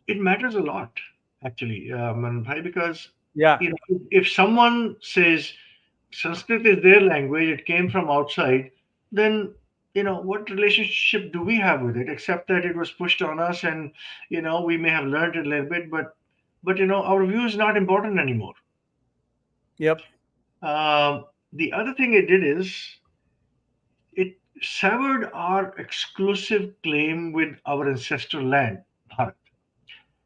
It matters a lot, actually, Manan Bhai, because Yeah. if someone says Sanskrit is their language, it came from outside, then what relationship do we have with it, except that it was pushed on us, and we may have learned it a little bit, but our view is not important anymore. Yep. The other thing it did is it severed our exclusive claim with our ancestral land, Bharat.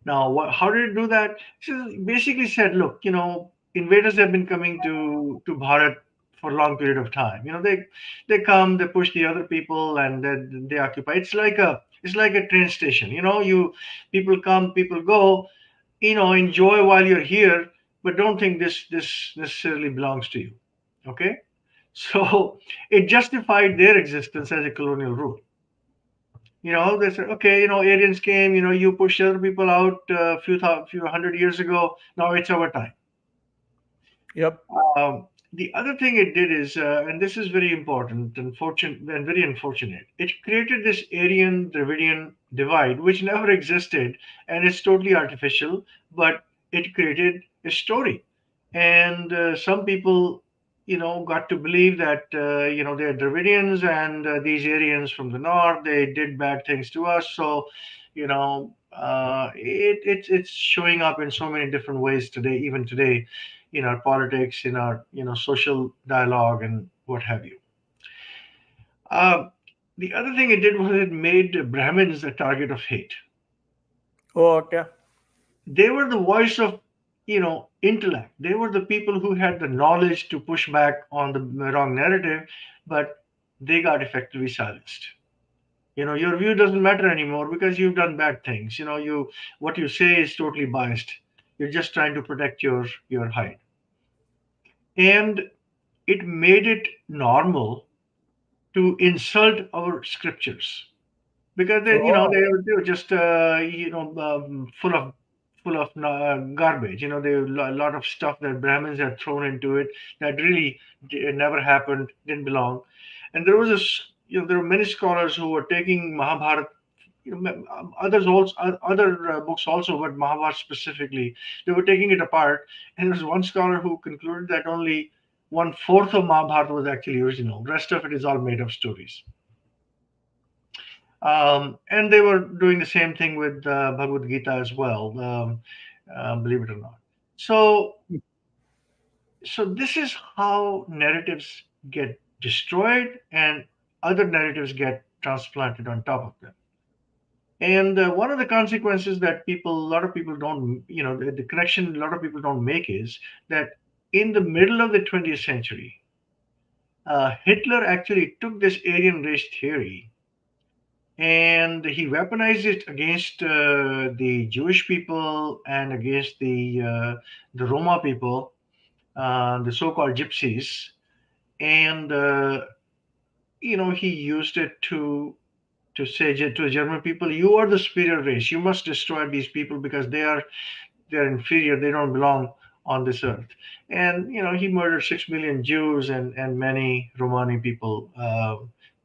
Now, how did it do that? It basically said, look, invaders have been coming to Bharat for a long period of time. They come, they push the other people, and they occupy. It's like a train station. You people come, people go. Enjoy while you're here, but don't think this necessarily belongs to you. Okay, so it justified their existence as a colonial rule. They said, okay, Aryans came, you pushed other people out a few hundred years ago. Now it's our time. Yep. The other thing it did is, and this is very important and fortunate and very unfortunate, it created this Aryan Dravidian divide, which never existed, and it's totally artificial. But it created a story, and some people, got to believe that they're Dravidians and these Aryans from the north, they did bad things to us. So, it's showing up in so many different ways today, even today, in our politics, in our social dialogue, and what have you. Uh, the other thing it did was it made Brahmins a target of hate. Oh, okay. They were the voice of intellect. They were the people who had the knowledge to push back on the wrong narrative, but they got effectively silenced. Your view doesn't matter anymore because you've done bad things. You what you say is totally biased. You're just trying to protect your hide. And it made it normal to insult our scriptures because Oh, they were just full of garbage. There were a lot of stuff that Brahmins had thrown into it that really never happened, didn't belong. And there was there were many scholars who were taking Mahabharata, others also, other books also, but Mahabharata specifically, they were taking it apart. And there was one scholar who concluded that only 1/4 of Mahabharata was actually original. The rest of it is all made up stories. And they were doing the same thing with Bhagavad Gita as well, believe it or not. So, so this is how narratives get destroyed and other narratives get transplanted on top of them. And one of the consequences that a lot of people don't, the connection a lot of people don't make is that in the middle of the 20th century, Hitler actually took this Aryan race theory and he weaponized it against the Jewish people and against the Roma people, the so-called gypsies, and he used it to say to the German people, "You are the superior race. You must destroy these people because they're inferior. They don't belong on this earth." And he murdered 6 million Jews and many Romani people,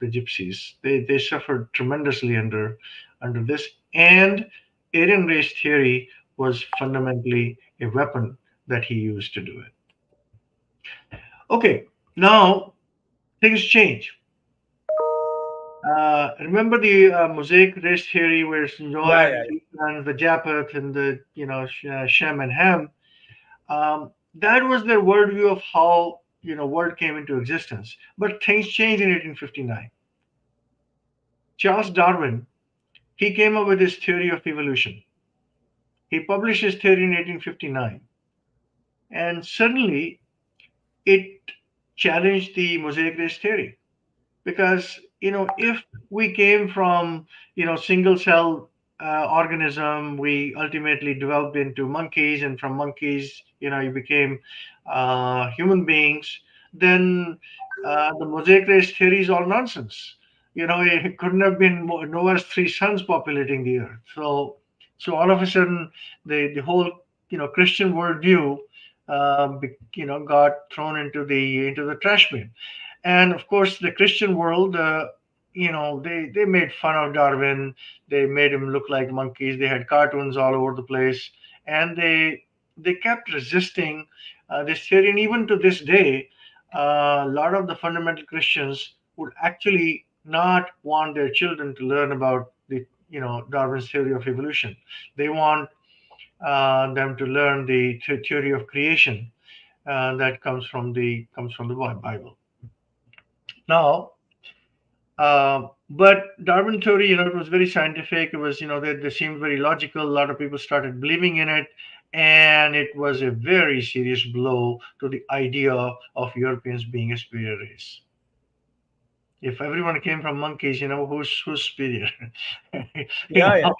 the Gypsies. They suffered tremendously under this. And Aryan race theory was fundamentally a weapon that he used to do it. Okay, now things change. Remember the Mosaic race theory, where Noah yeah, had yeah, three sons, the Japheth and the Shem and Ham. That was their worldview of how world came into existence. But things changed in 1859. Charles Darwin, he came up with his theory of evolution. He published his theory in 1859, and suddenly it challenged the Mosaic race theory. Because if we came from single cell organism, we ultimately developed into monkeys, and from monkeys you became human beings, then the Mosaic race theory is all nonsense. It couldn't have been Noah's three sons populating the earth. So all of a sudden the whole Christian worldview got thrown into the trash bin. And of course the Christian world, they made fun of Darwin. They made him look like monkeys. They had cartoons all over the place, and they kept resisting this theory. And even to this day, a lot of the fundamental Christians would actually not want their children to learn about the Darwin's theory of evolution. They want them to learn the theory of creation that comes from the Bible. Now, but Darwin theory, it was very scientific. It was, they seemed very logical. A lot of people started believing in it, and it was a very serious blow to the idea of Europeans being a superior race. If everyone came from monkeys, who's superior? you yeah, yeah.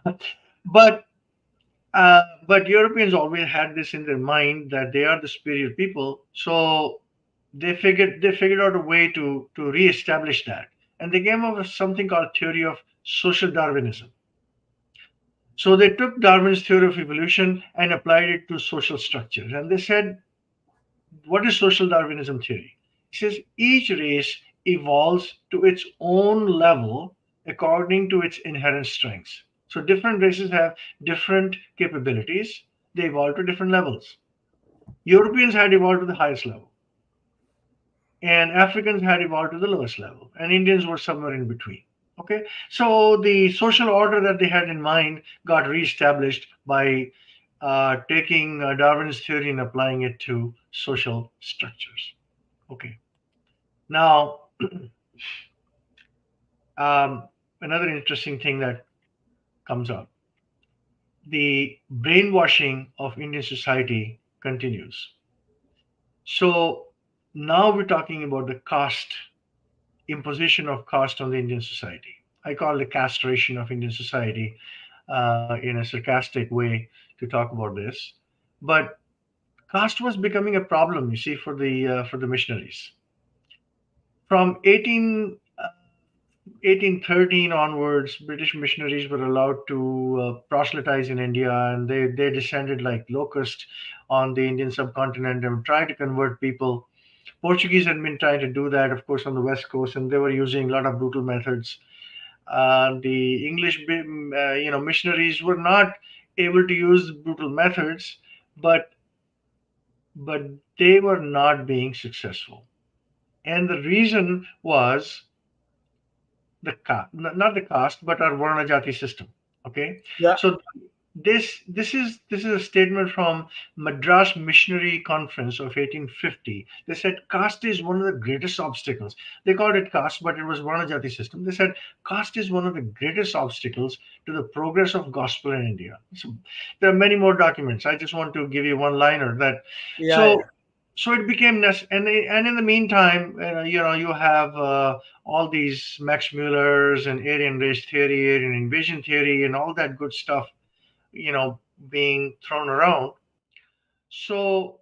know, but but Europeans always had this in their mind that they are the superior people. So they figured out a way to reestablish that, and they came up with something called theory of social Darwinism. So they took Darwin's theory of evolution and applied it to social structures, and they said What is social Darwinism theory? It says each race evolves to its own level according to its inherent strengths. So different races have different capabilities. They evolve to different levels. Europeans had evolved to the highest level, and Africans had evolved to the lowest level, and Indians were somewhere in between. Okay, so the social order that they had in mind got reestablished by taking Darwin's theory and applying it to social structures. Okay, now um, another interesting thing that comes up, the brainwashing of Indian society continues. So now we're talking about the caste imposition of caste on the Indian society. I call it castration of Indian society in a sarcastic way to talk about this. But caste was becoming a problem, you see, for the missionaries. From 1813 onwards, British missionaries were allowed to proselytize in India, and they descended like locusts on the Indian subcontinent and tried to convert people. Portuguese had been trying to do that, of course, on the west coast, and they were using a lot of brutal methods. The English, missionaries were not able to use brutal methods, but but they were not being successful. And the reason was not the caste, but our Varna Jati system. Okay, Yeah, so this is a statement from Madras Missionary Conference of 1850. They said caste is one of the greatest obstacles. They called it caste, but it was Varna Jati system. They said caste is one of the greatest obstacles to the progress of gospel in India. So there are many more documents. I just want to give you one liner that yeah, so yeah. so it became and in the meantime, you have all these Max Mullers and Aryan race theory, Aryan invasion theory, and all that good stuff, being thrown around. So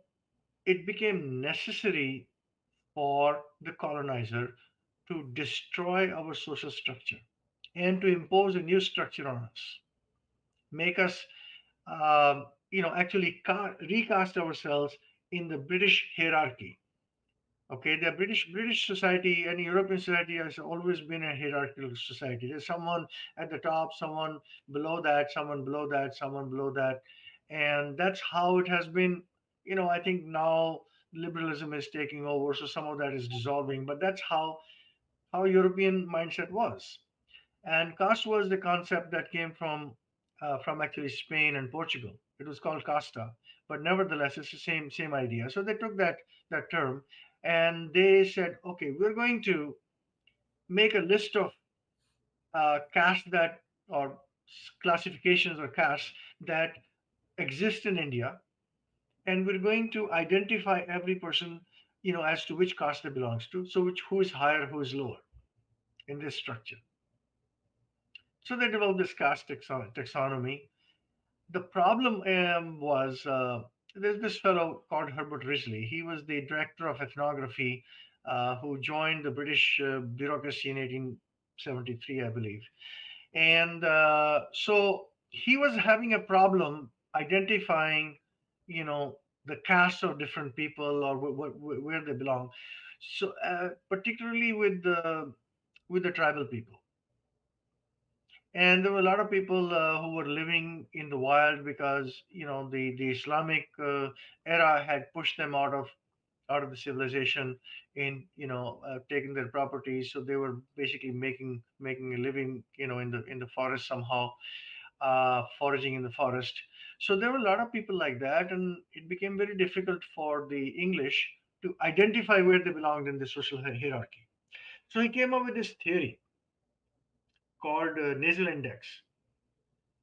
it became necessary for the colonizer to destroy our social structure and to impose a new structure on us, make us, actually recast ourselves in the British hierarchy. Okay, the British society and European society has always been a hierarchical society. There's someone at the top, someone below that, someone below that, someone below that, and that's how it has been. I think now liberalism is taking over, so some of that is dissolving. But that's how European mindset was. And caste was the concept that came from actually Spain and Portugal. It was called casta, but nevertheless, it's the same idea. So they took that term and they said, okay, we're going to make a list of castes that or classifications or castes that exist in India, and we're going to identify every person, as to which caste they belongs to. So who is higher, who is lower in this structure. So they developed this caste taxonomy. The problem was there's this fellow called Herbert Risley. He was the director of ethnography who joined the British bureaucracy in 1873, I believe. And so he was having a problem identifying, the caste of different people or where they belong. So particularly with the tribal people, and there were a lot of people who were living in the wild because the Islamic era had pushed them out of the civilization in taking their properties, so they were basically making a living in the forest somehow, foraging in the forest. So there were a lot of people like that, and it became very difficult for the English to identify where they belonged in the social hierarchy. So he came up with this theory called nasal index.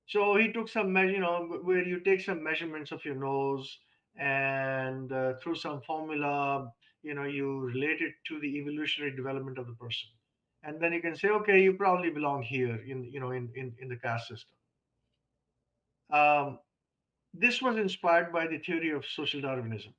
So he took some measure, where you take some measurements of your nose, and through some formula, you relate it to the evolutionary development of the person, and then you can say, okay, you probably belong here in the caste system. Um, this was inspired by the theory of social Darwinism.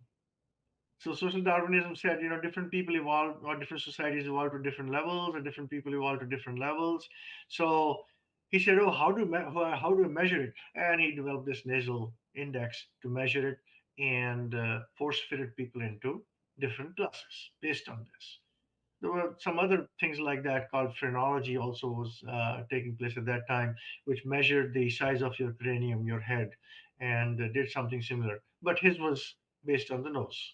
So social Darwinism said, different people evolve, or different societies evolve to different levels, and different people evolve to different levels. So he said, oh, how do we measure it? And he developed this nasal index to measure it and force fitted people into different classes based on this. There were some other things like that called phrenology also was taking place at that time, which measured the size of your cranium, your head, and did something similar. But his was based on the nose.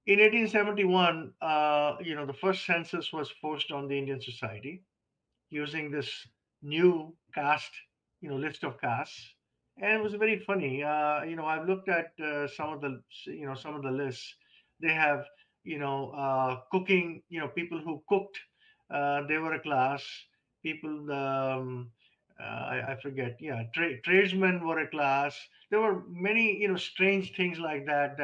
In 1871, the first census was forced on the Indian society using this new caste, list of castes, and it was very funny. I've looked at some of the lists. They have, cooking. People who cooked, they were a class. People, I forget. Yeah, tradesmen were a class. There were many, strange things like that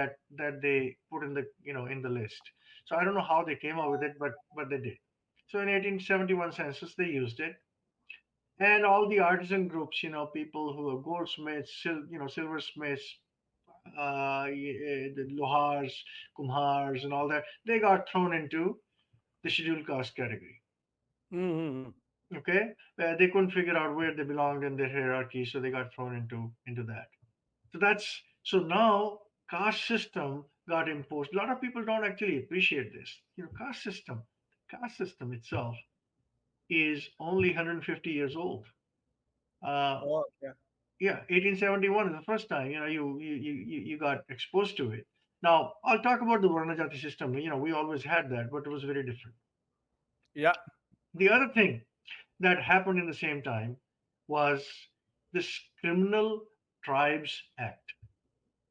they put in the list. So I don't know how they came up with it, but they did. So in 1871 census, they used it, and all the artisan groups, people who are goldsmiths, silversmiths, the lohars, kumhars, and all that, they got thrown into the scheduled caste category. Mm-hmm. Okay, they couldn't figure out where they belonged in their hierarchy, so they got thrown into that. So now caste system got imposed. A lot of people don't actually appreciate this. Caste system itself is only 150 years old. Uh, Oh, yeah. yeah, 1871 is the first time you got exposed to it. Now I'll talk about the Varna Jati system. We always had that, but it was very different. Yeah. The other thing that happened in the same time was this Criminal Tribes Act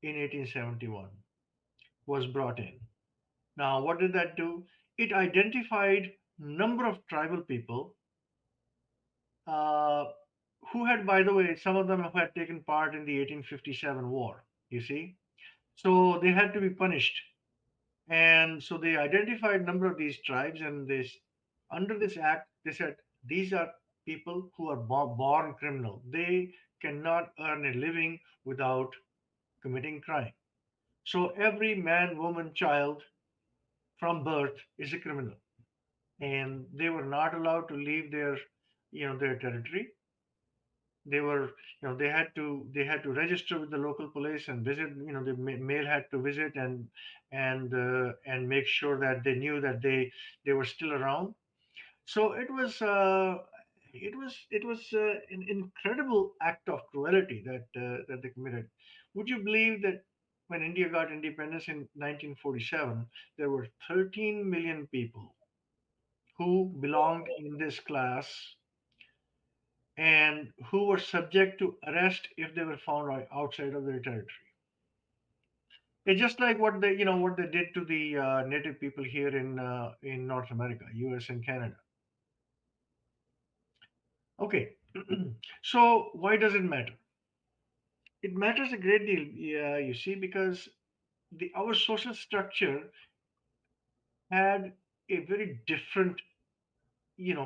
in 1871 was brought in. Now, what did that do? It identified number of tribal people uh, who had, by the way, some of them had taken part in the 1857 war. You see, so they had to be punished, and so they identified a number of these tribes, and this under this act, they said these are people who are born criminal. They cannot earn a living without committing crime. So every man, woman, child from birth is a criminal, and they were not allowed to leave their territory. They had to register with the local police and visit. The male had to visit and make sure that they knew that they were still around. So it was an incredible act of cruelty that they committed. Would you believe that when India got independence in 1947, there were 13 million people who belonged in this class and who were subject to arrest if they were found outside of their territory. It's just like what they did to the native people here in North America, U.S. and Canada. Okay, so why does it matter? It matters a great deal, yeah, you see, because our social structure had a very different,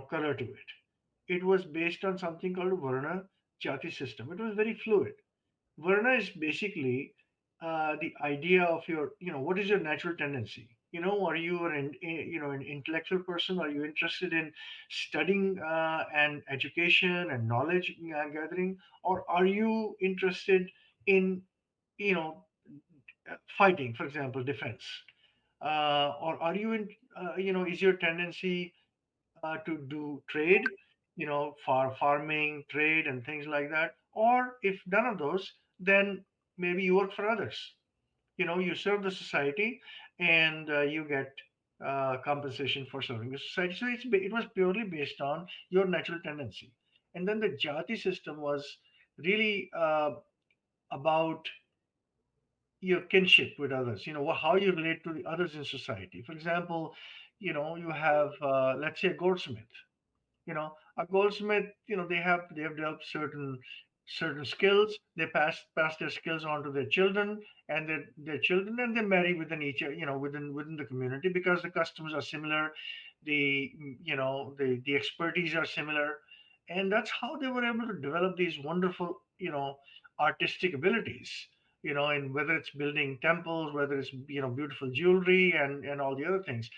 color to it. It was based on something called Varna Jati system. It was very fluid. Varna is basically the idea of what is your natural tendency. Are you an intellectual person? Are you interested in studying and education and knowledge gathering, or are you interested in you know fighting, for example, defense? Or are you in is your tendency to do trade, farming, trade, and things like that. Or if none of those, then maybe you work for others. You serve the society, and you get compensation for serving the society. So it was purely based on your natural tendency. And then the jati system was really about your kinship with others. How you relate to the others in society. For example, you have let's say a goldsmith. A goldsmith, they have developed certain skills. They pass their skills on to their children, and their children, and they marry within within the community, because the customs are similar, the expertise are similar, and that's how they were able to develop these wonderful artistic abilities, and whether it's building temples, whether it's beautiful jewelry, and all the other things.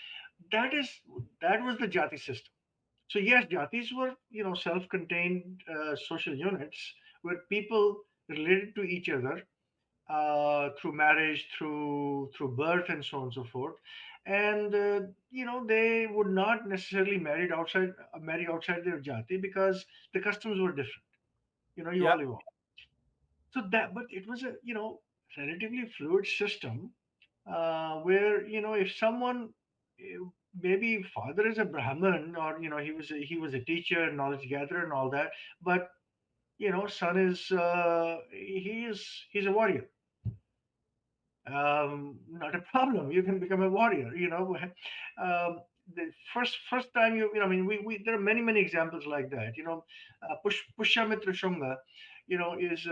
That was the jati system. So yes, jatis were self-contained social units where people related to each other through marriage, through birth, and so on and so forth. And they would not necessarily marry outside their jati because the customs were different. You Yeah. all evolve. So that, but it was a relatively fluid system where if someone eh, maybe father is a Brahmin, or he was a teacher, knowledge gatherer, and all that, but son is he's a warrior. Not a problem. You can become a warrior. The first time I mean, we there are many examples like that. Pushyamitra Shunga, is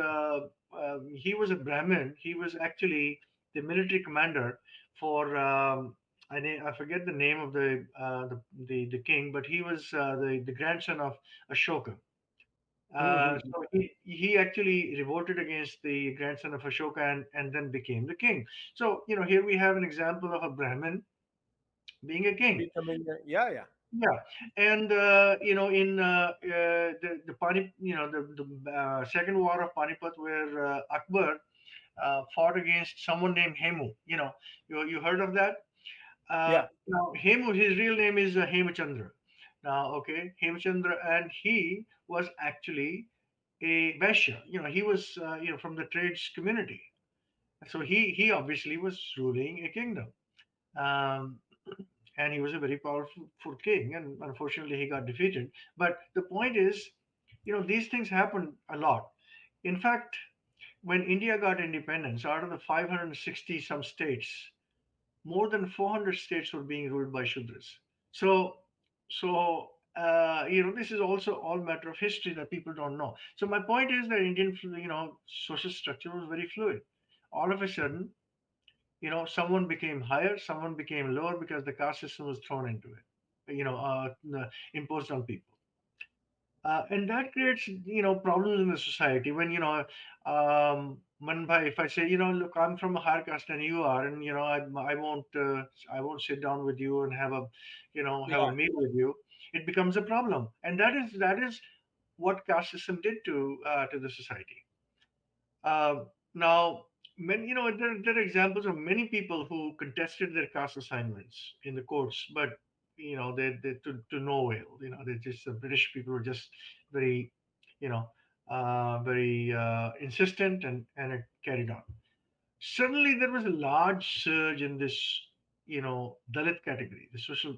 he was a Brahmin. He was actually the military commander for I forget the name of the king, but he was the grandson of Ashoka. Mhm. So he actually revolted against the grandson of Ashoka, and then became the king. So here we have an example of a Brahmin being a king. Becoming yeah, yeah. Yeah, and in the Pani, the second war of Panipat, where Akbar fought against someone named Hemu. You heard of that? Yeah. Now, Hemu, his real name is Hemachandra. Now, okay, Hemachandra, and he was actually a Vaishya. He was from the trades community. So he obviously was ruling a kingdom, um, and he was a very powerful king. And unfortunately, he got defeated. But the point is, these things happen a lot. In fact, when India got independence, out of the 560 some states, more than 400 states were being ruled by Shudras. So this is also all matter of history that people don't know. So my point is that Indian, social structure was very fluid. All of a sudden, someone became higher, someone became lower because the caste system was thrown into it, imposed on people. And that creates problems in the society when Manbhai, if I say look, I'm from a higher caste than you are, and I won't sit down with you and have a Yeah. meal with you, it becomes a problem. And that is what caste system did to the society. Now, there are examples of many people who contested their caste assignments in the courts, but they to no avail. They just the British people were just very, you know, very insistent, and it carried on. Suddenly, there was a large surge in this, Dalit category, the social,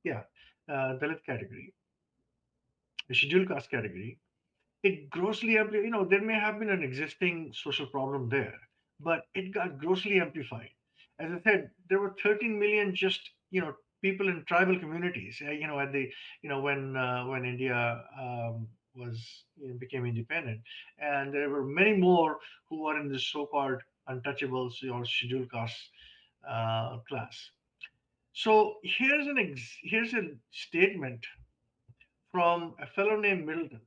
yeah, Dalit category, the scheduled caste category. It grossly there may have been an existing social problem there, but it got grossly amplified. As I said, there were 13 million just people in tribal communities, at the when India was became independent, and there were many more who are in the so-called untouchables or scheduled caste class. So here's a statement from a fellow named Middleton.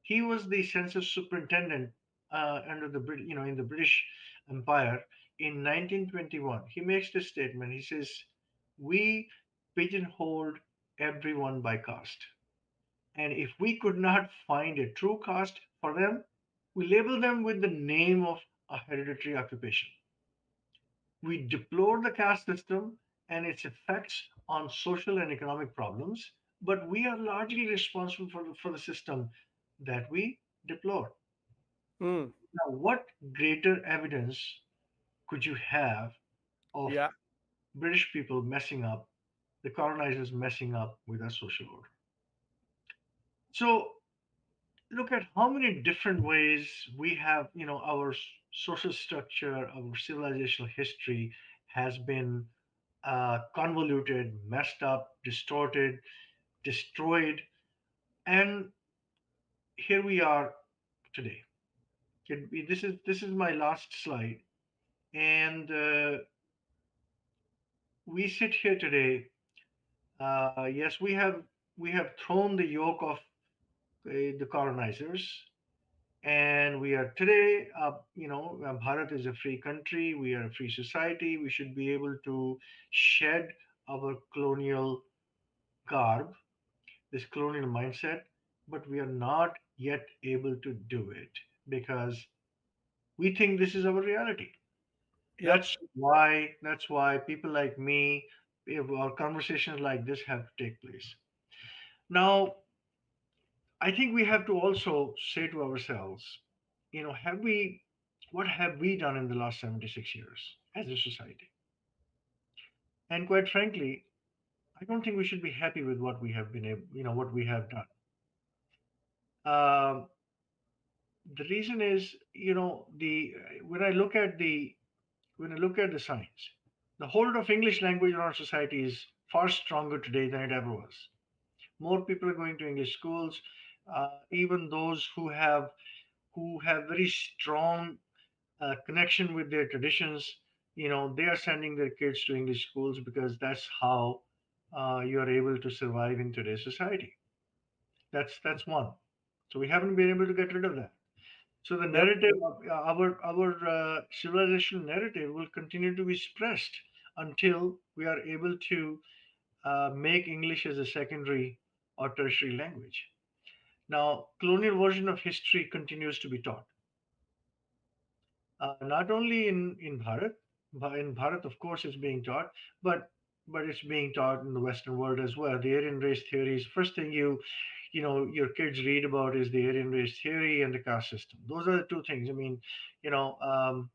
He was the census superintendent under the in the British Empire in 1921. He makes this statement. He says, "We pigeonholed everyone by caste, and if we could not find a true caste for them, we labeled them with the name of a hereditary occupation. We deplore the caste system and its effects on social and economic problems, but we are largely responsible for the system that we deplore." Mm. Now, what greater evidence could you have of Yeah. British people messing up, the colonizers messing up with our social order? So, look at how many different ways we have, our social structure, our civilizational history has been convoluted, messed up, distorted, destroyed, and here we are today. This is my last slide, and we sit here today. Yes, we have thrown the yoke of the colonizers, and we are today. Bharat is a free country. We are a free society. We should be able to shed our colonial garb, this colonial mindset, but we are not yet able to do it because We think this is our reality. Yep. That's why people like me, or conversations like this have to take place. Now, I think we have to also say to ourselves, have we, what have we done in the last 76 years as a society? And quite frankly, I don't think we should be happy with what we have been able, what we have done. Um, the reason is, the when I look at the science, the hold of English language on our society is far stronger today than it ever was. More people are going to English schools. Even those who have very strong connection with their traditions, they are sending their kids to English schools because that's how you are able to survive in today's society. That's one. So we haven't been able to get rid of that. So the Yep. narrative, our civilization narrative, will continue to be suppressed until we are able to make English as a secondary or tertiary language. Now, colonial version of history continues to be taught, not only in Bharat, but in Bharat, of course, it's being taught, but it's being taught in the Western world as well. The Aryan race theories. First thing your kids read about is the Aryan race theory and the caste system. Those are the two things. I mean, you know, um,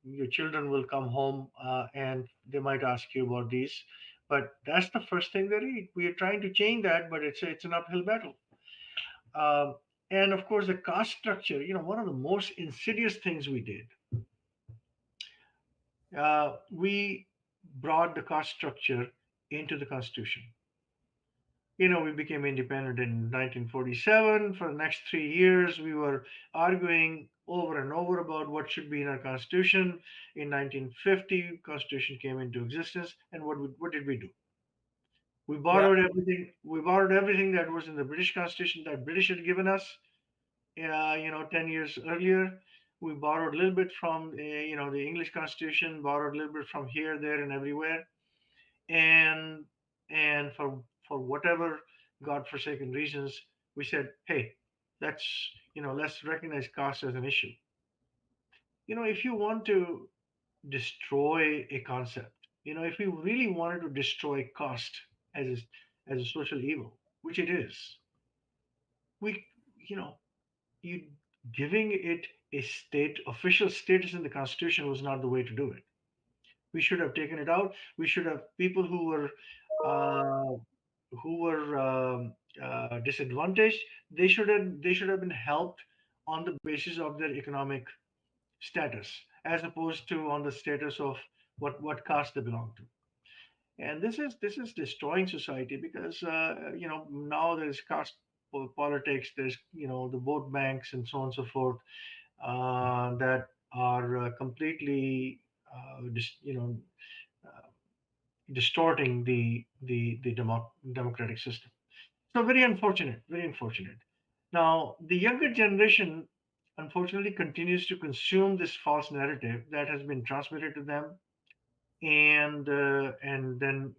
your children will come home and they might ask you about these, but that's the first thing they read. We are trying to change that, but it's an uphill battle. Um, and of course, the caste structure. One of the most insidious things we did, we brought the caste structure into the Constitution. We became independent in 1947. For the next 3 years, we were arguing over and over about what should be in our Constitution. In 1950, Constitution came into existence, and what did we do? We Yeah. borrowed everything. We borrowed everything that was in the British Constitution that British had given us. 10 years earlier. We borrowed a little bit from, the English Constitution, borrowed a little bit from here, there, and everywhere. And for whatever godforsaken reasons, we said, hey, let's recognize caste as an issue. If you want to destroy a concept, if we really wanted to destroy caste as a social evil, which it is, we, you know, you giving it a state official status in the Constitution was not the way to do it. We should have taken it out. We should have people uh, who were disadvantaged. They should have been helped on the basis of their economic status, as opposed to on the status of what caste they belong to. And this is destroying society because now there's caste politics. There's the vote banks and so on and so forth that are completely uh, distorting the democratic system. So very unfortunate, very unfortunate. Now the younger generation unfortunately continues to consume this false narrative that has been transmitted to them, and then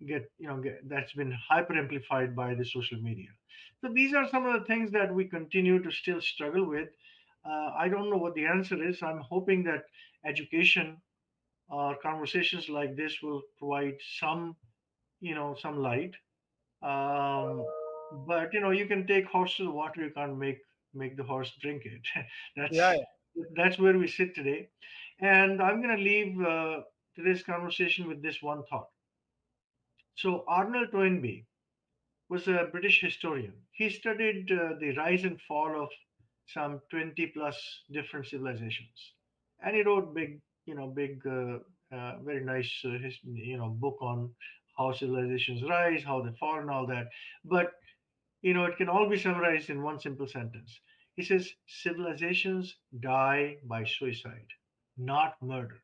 that's been hyper amplified by the social media. So these are some of the things that we continue to still struggle with. I don't know what the answer is. I'm hoping that education or conversations like this will provide some light. But you can take horse to the water, you can't make the horse drink it. Yeah. that's that's where we sit today. And I'm going to leave today's conversation with this one thought. So Arnold Toynbee was a British historian. He studied the rise and fall of some 20 plus different civilizations, and he wrote very nice book on how civilizations rise, how they fall, and all that. But it can all be summarized in one simple sentence. He says civilizations die by suicide, not murder.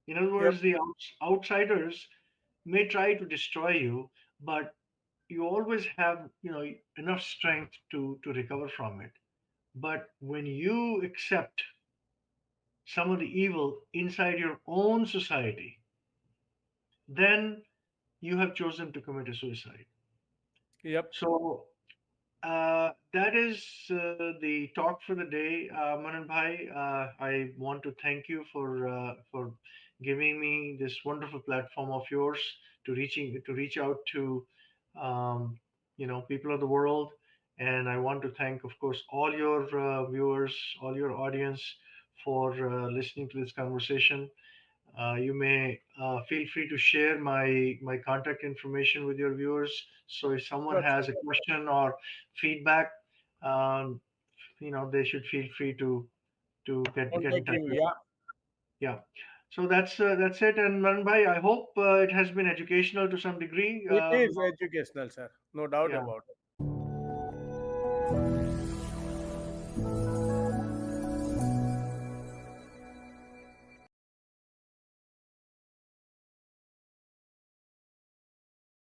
In other Yep. words, the outsiders may try to destroy you, but you always have enough strength to recover from it. But when you accept some of the evil inside your own society, then you have chosen to commit a suicide. Yep. So That is the talk for the day, Manan Bhai. I want to thank you for giving me this wonderful platform of yours to reach out to um, people of the world, and I want to thank, of course, all your viewers, all your audience for listening to this conversation. You may feel free to share my contact information with your viewers. So if someone Sure, has sure. a question or feedback, um, they should feel free to get in Contact touch you. with Yeah, me. Yeah. So that's it. And Manan Bhai, I hope it has been educational to some degree. it is educational, sir. No doubt Yeah. about it.